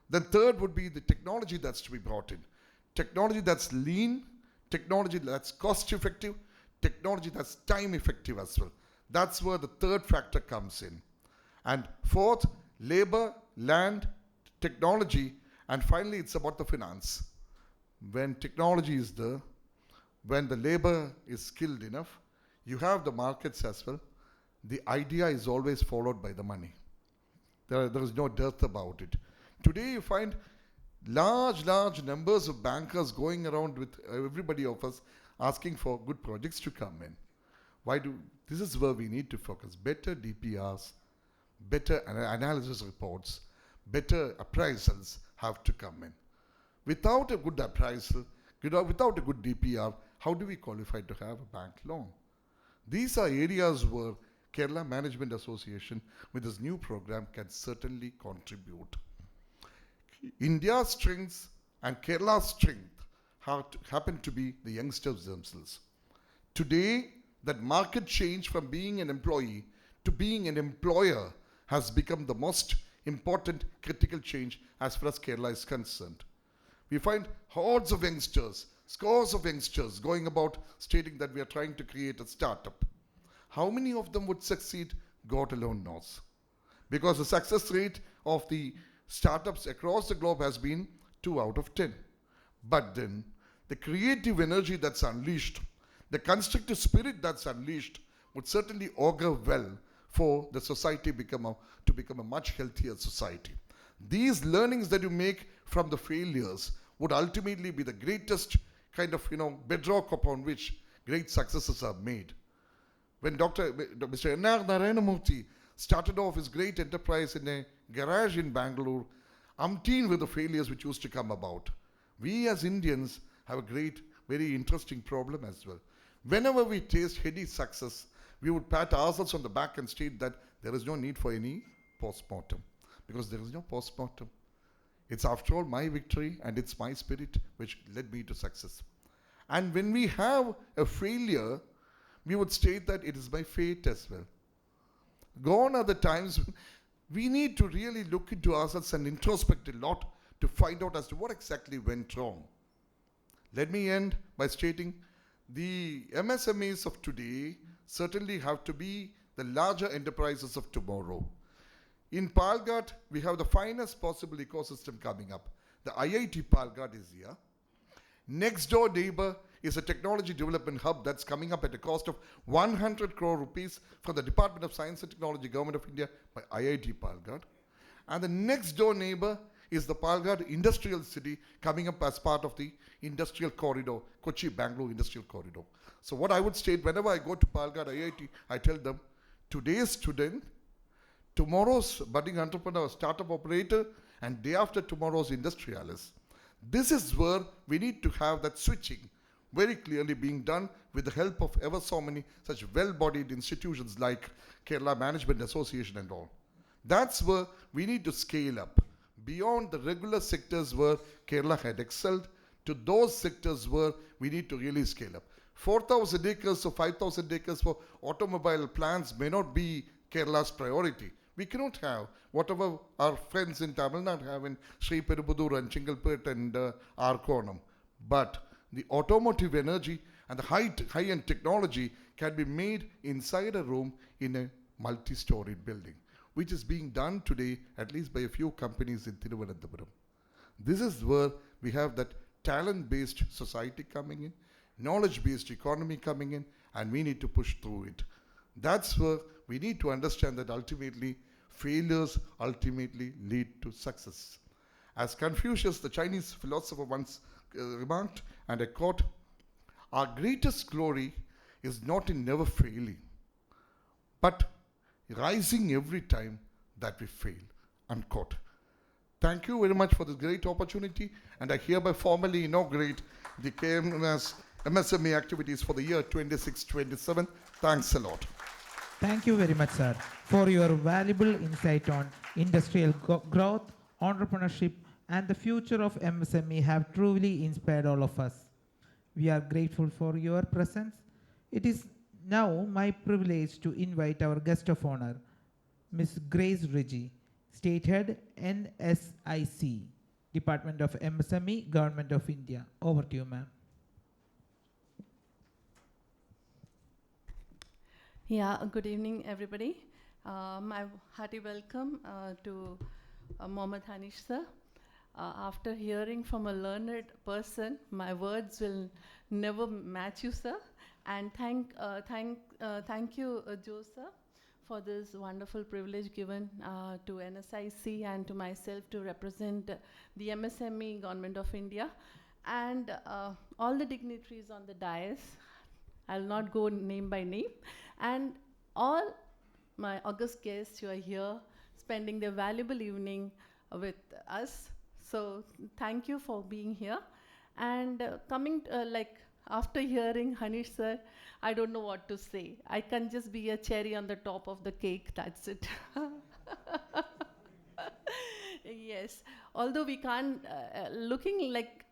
Then third would be the technology that's to be brought in. Technology that's lean, technology that's cost effective, technology that's time effective as well. That's where the third factor comes in. And fourth, labor, land, technology, and finally it's about the finance. When technology is there, when the labor is skilled enough, you have the markets as well. The idea is always followed by the money. There is no dearth about it. Today you find large numbers of bankers going around with everybody of us asking for good projects to come in. This is where we need to focus. Better DPRs, better analysis reports, better appraisals have to come in. Without a good appraisal, without a good DPR, how do we qualify to have a bank loan? These are areas where Kerala Management Association with this new program can certainly contribute. India's strengths and Kerala's strength happen to be the youngsters themselves. Today, that market change from being an employee to being an employer has become the most important critical change as far as Kerala is concerned. We find hordes of youngsters, scores of youngsters going about stating that we are trying to create a startup. How many of them would succeed? God alone knows. Because the success rate of the startups across the globe has been 2 out of 10. But then, the creative energy that's unleashed, the constructive spirit that's unleashed, would certainly augur well for the society to become a much healthier society. These learnings that you make from the failures would ultimately be the greatest kind of bedrock upon which great successes are made. When Mr. N.R. Narayanamurthy started off his great enterprise in a garage in Bangalore, umpteen with the failures which used to come about. We as Indians have a great, very interesting problem as well. Whenever we taste heady success, we would pat ourselves on the back and state that there is no need for any post-mortem, because there is no post-mortem. It's after all my victory and it's my spirit which led me to success. And when we have a failure, we would state that it is my fate as well. Gone are the times we need to really look into ourselves and introspect a lot to find out as to what exactly went wrong. Let me end by stating the MSMEs of today certainly have to be the larger enterprises of tomorrow. In Palghat, we have the finest possible ecosystem coming up. The IIT Palghat is here. Next door neighbor is a technology development hub that's coming up at a cost of 100 crore rupees from the Department of Science and Technology, Government of India, by IIT Palghat. And the next door neighbor is the Palghat Industrial City coming up as part of the industrial corridor, Kochi-Bangalore Industrial Corridor. So what I would state whenever I go to Palghat IIT, I tell them, today's student, tomorrow's budding entrepreneur, startup operator, and day after tomorrow's industrialist. This is where we need to have that switching very clearly being done with the help of ever so many such well-bodied institutions like Kerala Management Association and all. That's where we need to scale up beyond the regular sectors where Kerala had excelled to those sectors where we need to really scale up. 4,000 acres or 5,000 acres for automobile plants may not be Kerala's priority. We cannot have whatever our friends in Tamil Nadu have in Sri Perubudur and Chingalpet and Arkonam. But the automotive energy and the high-end technology can be made inside a room in a multi-storied building, which is being done today at least by a few companies in Thiruvananthapuram. This is where we have that talent-based society coming in, knowledge-based economy coming in, and we need to push through it. That's where we need to understand that ultimately failures ultimately lead to success. As Confucius, the Chinese philosopher, once remarked, and I quote, "Our greatest glory is not in never failing, but rising every time that we fail," unquote. Thank you very much for this great opportunity, and I hereby formally inaugurate the KMA's MSME activities for the year 26-27. Thanks a lot. Thank you very much, sir, for your valuable insight on industrial growth, entrepreneurship, and the future of MSME have truly inspired all of us. We are grateful for your presence. It is now my privilege to invite our guest of honor, Ms. Grace Reji, State Head, NSIC, Department of MSME, Government of India. Over to you, ma'am. Yeah, good evening, everybody. My hearty welcome to Mohammed Hanish, sir. After hearing from a learned person, my words will never match you, sir. And thank you, Joe, sir, for this wonderful privilege given to NSIC and to myself to represent the MSME Government of India and all the dignitaries on the dais. I'll not go name by name. And all my august guests who are here spending their valuable evening with us. So thank you for being here. And after hearing Hanish sir, I don't know what to say. I can just be a cherry on the top of the cake, that's it. Yes, although we can't, looking like,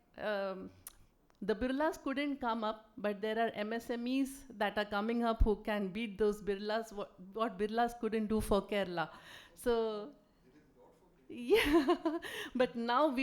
the Birlas couldn't come up, but there are MSMEs that are coming up who can beat those Birlas, what Birlas couldn't do for Kerala. So, yeah, but now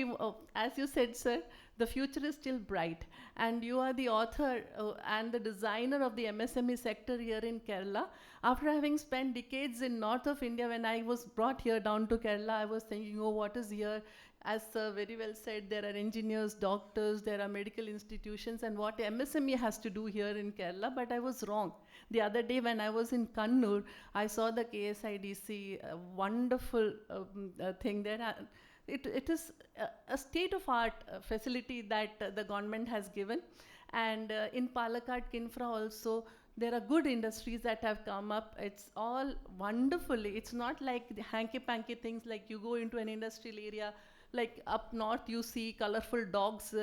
as you said, sir, the future is still bright. And you are the author and the designer of the MSME sector here in Kerala. After having spent decades in north of India, when I was brought here down to Kerala, I was thinking, oh, what is here? as Sir very well said, there are engineers, doctors, there are medical institutions, and what MSME has to do here in Kerala, but I was wrong. The other day when I was in Kannur, I saw the KSIDC, wonderful thing there. It is a state-of-art facility that the government has given. And in Palakkad, Kinfra also, there are good industries that have come up. It's all wonderfully. It's not like the hanky-panky things like you go into an industrial area, like up north you see colorful dogs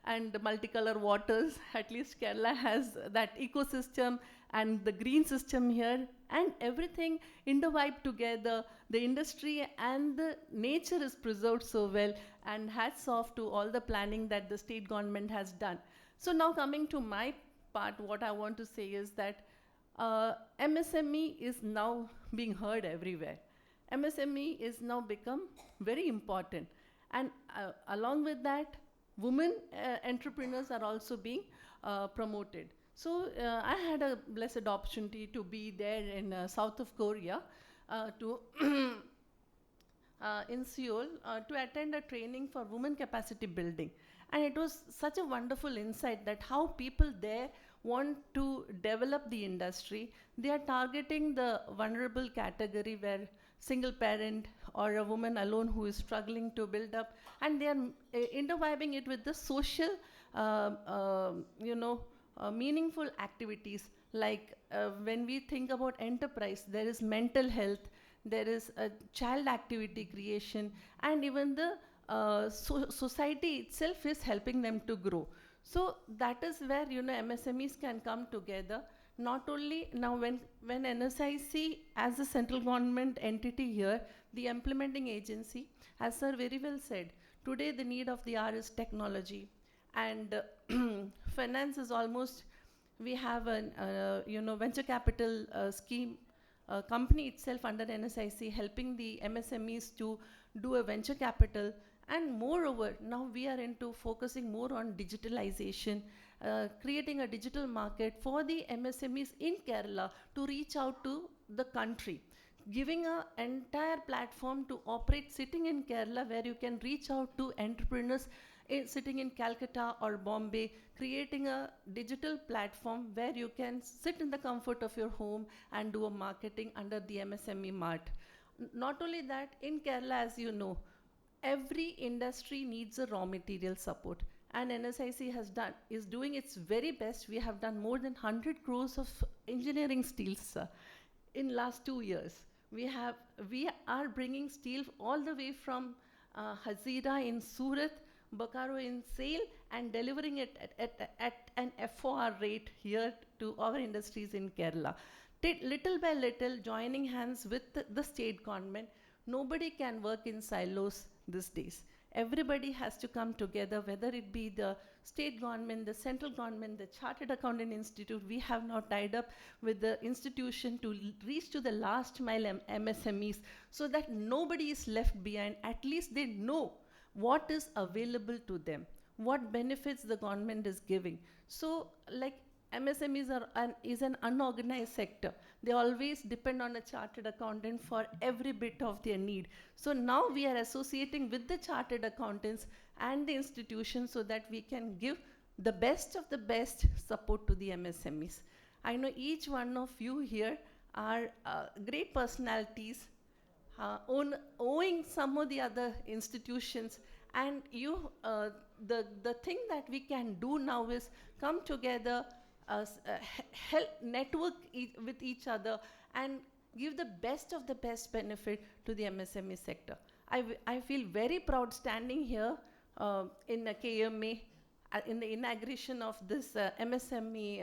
and multicolor waters. At least Kerala has that ecosystem and the green system here, and everything intertwined together. The industry and the nature is preserved so well, and hats off to all the planning that the state government has done. So now coming to my part, what I want to say is that MSME is now being heard everywhere. MSME is now become very important. And along with that, women entrepreneurs are also being promoted. So I had a blessed opportunity to be there in south of Korea to in Seoul to attend a training for women capacity building. And it was such a wonderful insight that how people there want to develop the industry. They are targeting the vulnerable category where single parent or a woman alone who is struggling to build up, and they are interweaving it with the social, meaningful activities. Like when we think about enterprise, there is mental health, there is a child activity creation, and even the society itself is helping them to grow. So that is where MSMEs can come together. Not only now when NSIC as a central government entity here, the implementing agency, as Sir very well said, today the need of the hour is technology, and finance is almost, we have a venture capital scheme, company itself under NSIC helping the MSMEs to do a venture capital. And moreover, now we are into focusing more on digitalization, creating a digital market for the MSMEs in Kerala to reach out to the country, giving an entire platform to operate sitting in Kerala, where you can reach out to entrepreneurs sitting in Calcutta or Bombay, creating a digital platform where you can sit in the comfort of your home and do a marketing under the MSME Mart. Not only that, in Kerala, as you know, every industry needs a raw material support, and NSIC is doing its very best. We have done more than 100 crores of engineering steels in last 2 years. We are bringing steel all the way from Hazira in Surat, Bokaro in Sale, and delivering it at an FOR rate here to our industries in Kerala. Little by little, joining hands with the state government. Nobody can work in silos these days. Everybody has to come together, whether it be the state government, the central government, the Chartered Accountant Institute. We have now tied up with the institution to reach to the last mile MSMEs, so that nobody is left behind. At least they know what is available to them, what benefits the government is giving. So like MSMEs is an unorganized sector. They always depend on a chartered accountant for every bit of their need. So now we are associating with the chartered accountants and the institutions so that we can give the best of the best support to the MSMEs. I know each one of you here are great personalities, owing some of the other institutions, and the thing that we can do now is come together, help network with each other, and give the best of the best benefit to the MSME sector. I feel very proud standing here in a KMA in the inauguration of this MSME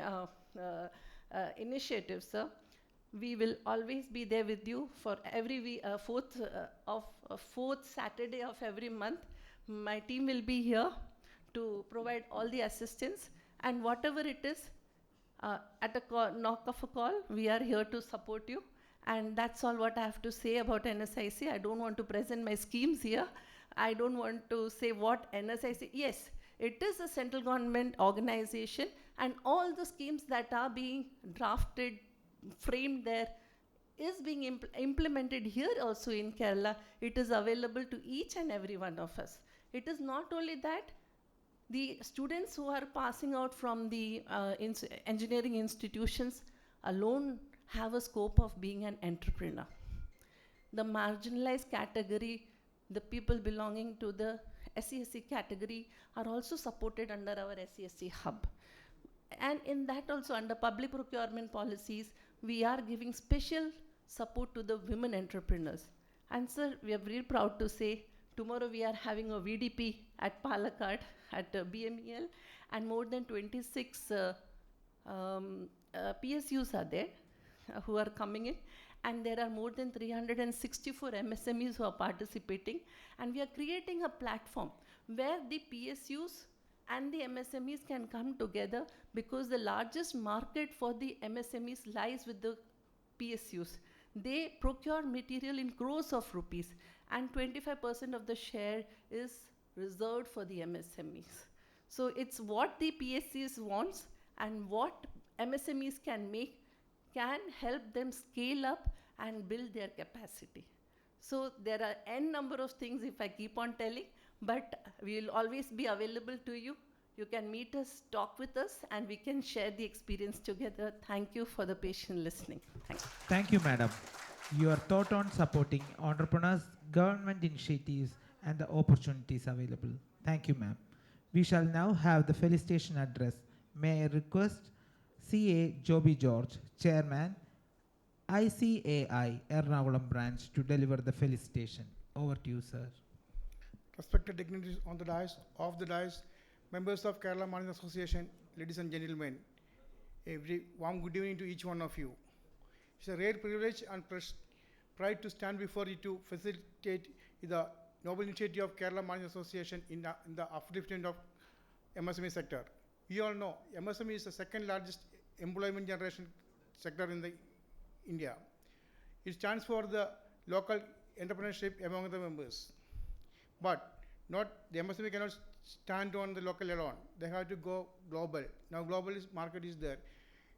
initiative, sir. We will always be there with you for every fourth Saturday of every month. My team will be here to provide all the assistance, and whatever it is, at a knock of a call, we are here to support you. And that's all what I have to say about NSIC. I don't want to present my schemes here. I don't want to say what NSIC, yes, it is a central government organization, and all the schemes that are being drafted, framed there, is being implemented here also in Kerala. It is available to each and every one of us. It is not only that, the students who are passing out from the engineering institutions alone have a scope of being an entrepreneur. The marginalized category, the people belonging to the SCSC category are also supported under our SCSC hub. And in that also, under public procurement policies, we are giving special support to the women entrepreneurs. And sir, we are very proud to say, tomorrow we are having a VDP at Palakkad, at BMEL, and more than 26 PSUs are there who are coming in. And there are more than 364 MSMEs who are participating. And we are creating a platform where the PSUs and the MSMEs can come together, because the largest market for the MSMEs lies with the PSUs. They procure material in crores of rupees, and 25% of the share is reserved for the MSMEs. So it's what the PSUs wants and what MSMEs can make can help them scale up and build their capacity. So there are n number of things if I keep on telling, but we will always be available to you. You can meet us, talk with us, and we can share the experience together. Thank you for the patient listening. Thank you. Thank you, madam. Your thought on supporting entrepreneurs, government initiatives, and the opportunities available. Thank you, ma'am. We shall now have the felicitation address. May I request CA Joby George, Chairman, ICAI Ernakulam branch, to deliver the felicitation. Over to you, sir. Respected dignitaries on the dais, off the dais, members of Kerala MSME Association, ladies and gentlemen, a very warm good evening to each one of you. It's a rare privilege and pride to stand before you to facilitate the noble initiative of Kerala MSME Association in the upliftment of MSME sector. We all know MSME is the second largest employment generation sector in India. It stands for the local entrepreneurship among the members. But the MSME cannot stand on the local alone. They have to go global. Now global market is there.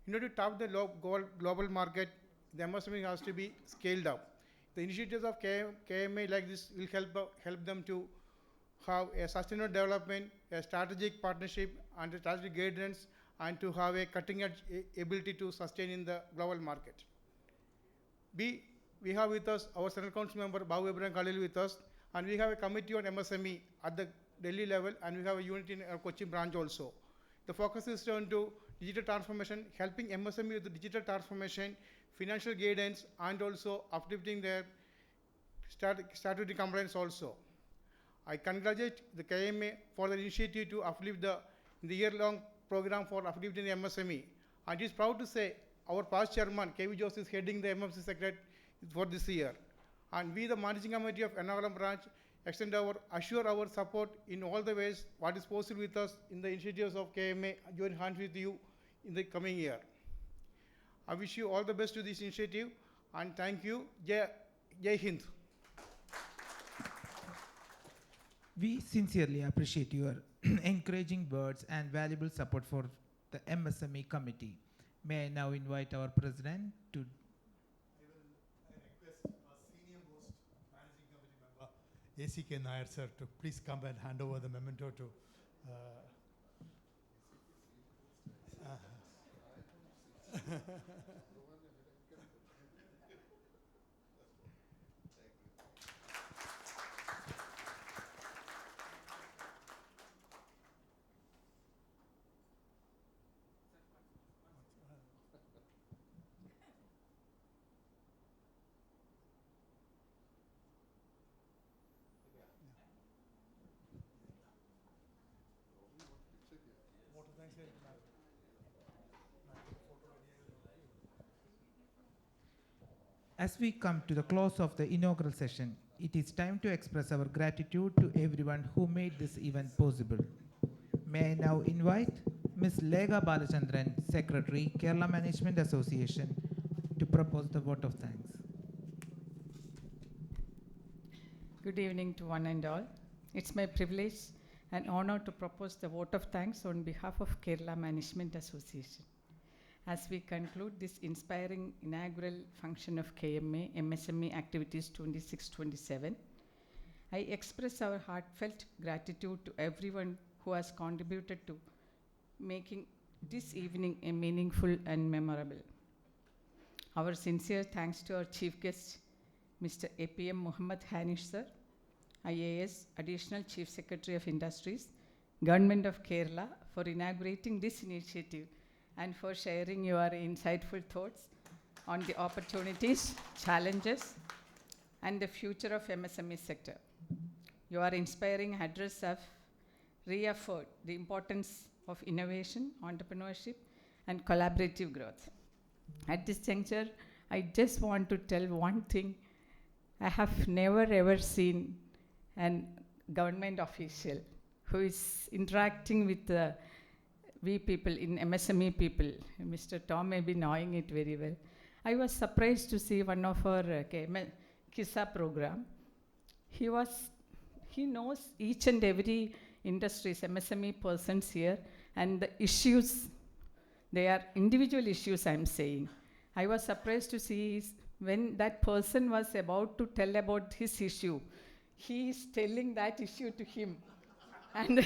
In order to tap the global market, the MSME has to be scaled up. The initiatives of KMA like this will help them to have a sustainable development, a strategic partnership, and a strategic guidance, and to have a cutting-edge ability to sustain in the global market. We have with us our Central Council member Babu Ibrahim Khalil with us, and we have a committee on MSME at the Delhi level, and we have a unit in our Kochi branch also. The focus is turned to digital transformation, helping MSME with the digital transformation, financial guidance, and also uplifting their statutory compliance also. I congratulate the KMA for the initiative to uplift the year-long program for uplifting the MSME. And it is proud to say our past chairman, KV Jose, is heading the MSME secretariat for this year. And we, the managing committee of Ernakulam branch, assure our support in all the ways what is possible with us in the initiatives of KMA, join hands with you in the coming year. I wish you all the best to this initiative, and thank you. Jai Hind. We sincerely appreciate your encouraging words and valuable support for the MSME committee. May I now invite our president to... I request our senior most managing committee member, ACK Nair sir, to please come and hand over the memento to As we come to the close of the inaugural session, it is time to express our gratitude to everyone who made this event possible. May I now invite Ms. Lega Balachandran, Secretary, Kerala Management Association, to propose the vote of thanks. Good evening to one and all. It's my privilege and honor to propose the vote of thanks on behalf of Kerala Management Association. As we conclude this inspiring inaugural function of KMA MSME Activities 26-27, I express our heartfelt gratitude to everyone who has contributed to making this evening a meaningful and memorable. Our sincere thanks to our chief guest, Mr. APM Mohammed Hanish, sir, IAS, Additional Chief Secretary of Industries, Government of Kerala, for inaugurating this initiative and for sharing your insightful thoughts on the opportunities, challenges, and the future of MSME sector. Your inspiring address have reaffirmed the importance of innovation, entrepreneurship, and collaborative growth. At this juncture, I just want to tell one thing. I have never ever seen a government official who is interacting with we people in MSME people. Mr. Tom may be knowing it very well. I was surprised to see one of our KISA program. He knows each and every industries, MSME persons here, and the issues, they are individual issues I'm saying. I was surprised to see when that person was about to tell about his issue, he is telling that issue to him. And,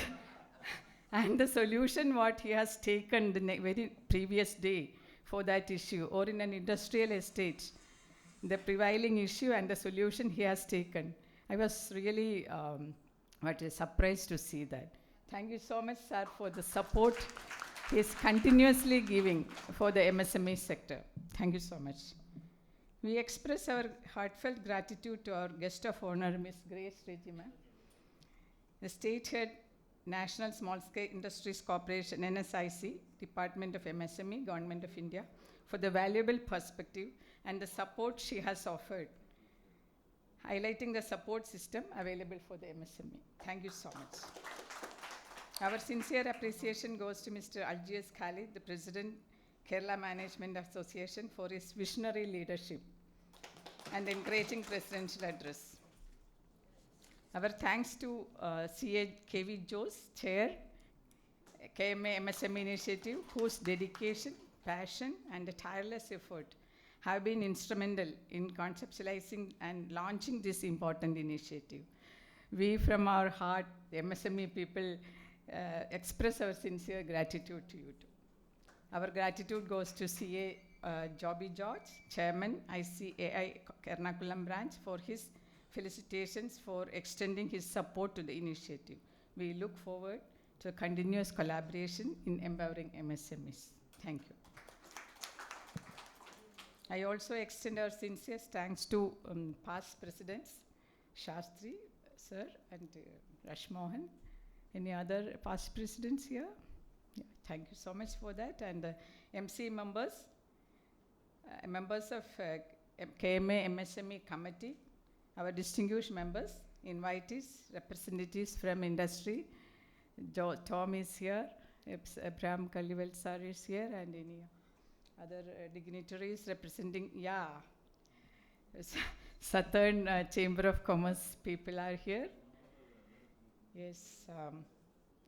and the solution what he has taken the very previous day for that issue, or in an industrial estate, the prevailing issue and the solution he has taken. I was really surprised to see that. Thank you so much, sir, for the support he is continuously giving for the MSME sector. Thank you so much. We express our heartfelt gratitude to our guest of honor, Ms. Grace Reji, ma'am, the State Head, National Small Scale Industries Corporation, NSIC, Department of MSME, Government of India, for the valuable perspective and the support she has offered, highlighting the support system available for the MSME. Thank you so much. Our sincere appreciation goes to Mr. Algiers Khalid, the President, Kerala Management Association, for his visionary leadership and encouraging presidential address. Our thanks to CA KV Jose, Chair, KMA MSME Initiative, whose dedication, passion, and tireless effort have been instrumental in conceptualizing and launching this important initiative. We, from our heart, the MSME people, express our sincere gratitude to you too. Our gratitude goes to CA Jobby George, Chairman, ICAI Ernakulam branch, for his felicitations for extending his support to the initiative. We look forward to continuous collaboration in empowering MSMEs. Thank you. I also extend our sincere thanks to past presidents, Shastri, sir, and Rashmohan. Any other past presidents here? Yeah, thank you so much for that. And MC members, members of KMA MSME committee, our distinguished members, invitees, representatives from industry. Tom is here, Abraham Kaliwal sir is here, and any other dignitaries representing, Southern Chamber of Commerce people are here. Yes,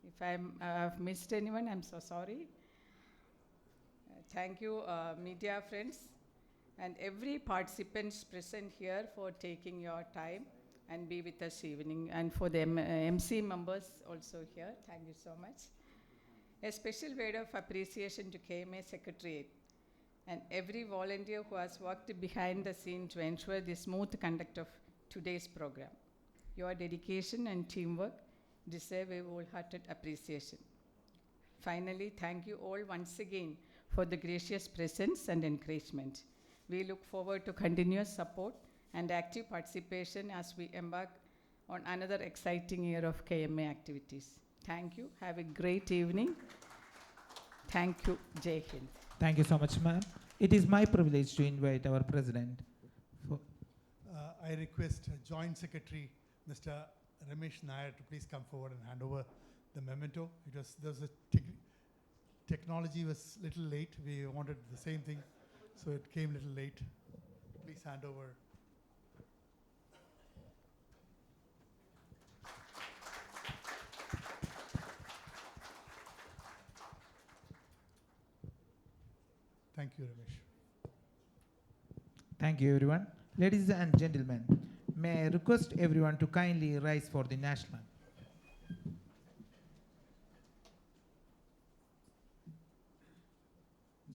if I have missed anyone, I'm so sorry. Thank you, media friends, and every participant present here for taking your time and be with us evening, and for the MC members also here, thank you so much. A special word of appreciation to KMA Secretariat and every volunteer who has worked behind the scene to ensure the smooth conduct of today's program. Your dedication and teamwork deserve a wholehearted appreciation. Finally, thank you all once again for the gracious presence and encouragement. We look forward to continuous support and active participation as we embark on another exciting year of KMA activities. Thank you. Have a great evening. Thank you. Jai Hind. Thank you so much, ma'am. It is my privilege to invite our president. I request Joint Secretary, Mr. Ramesh Nair, to please come forward and hand over the memento. Technology was a little late. We wanted the same thing, so it came a little late. Please hand over. Thank you, Ramesh. Thank you, everyone. Ladies and gentlemen, May I request everyone to kindly rise for the national anthem.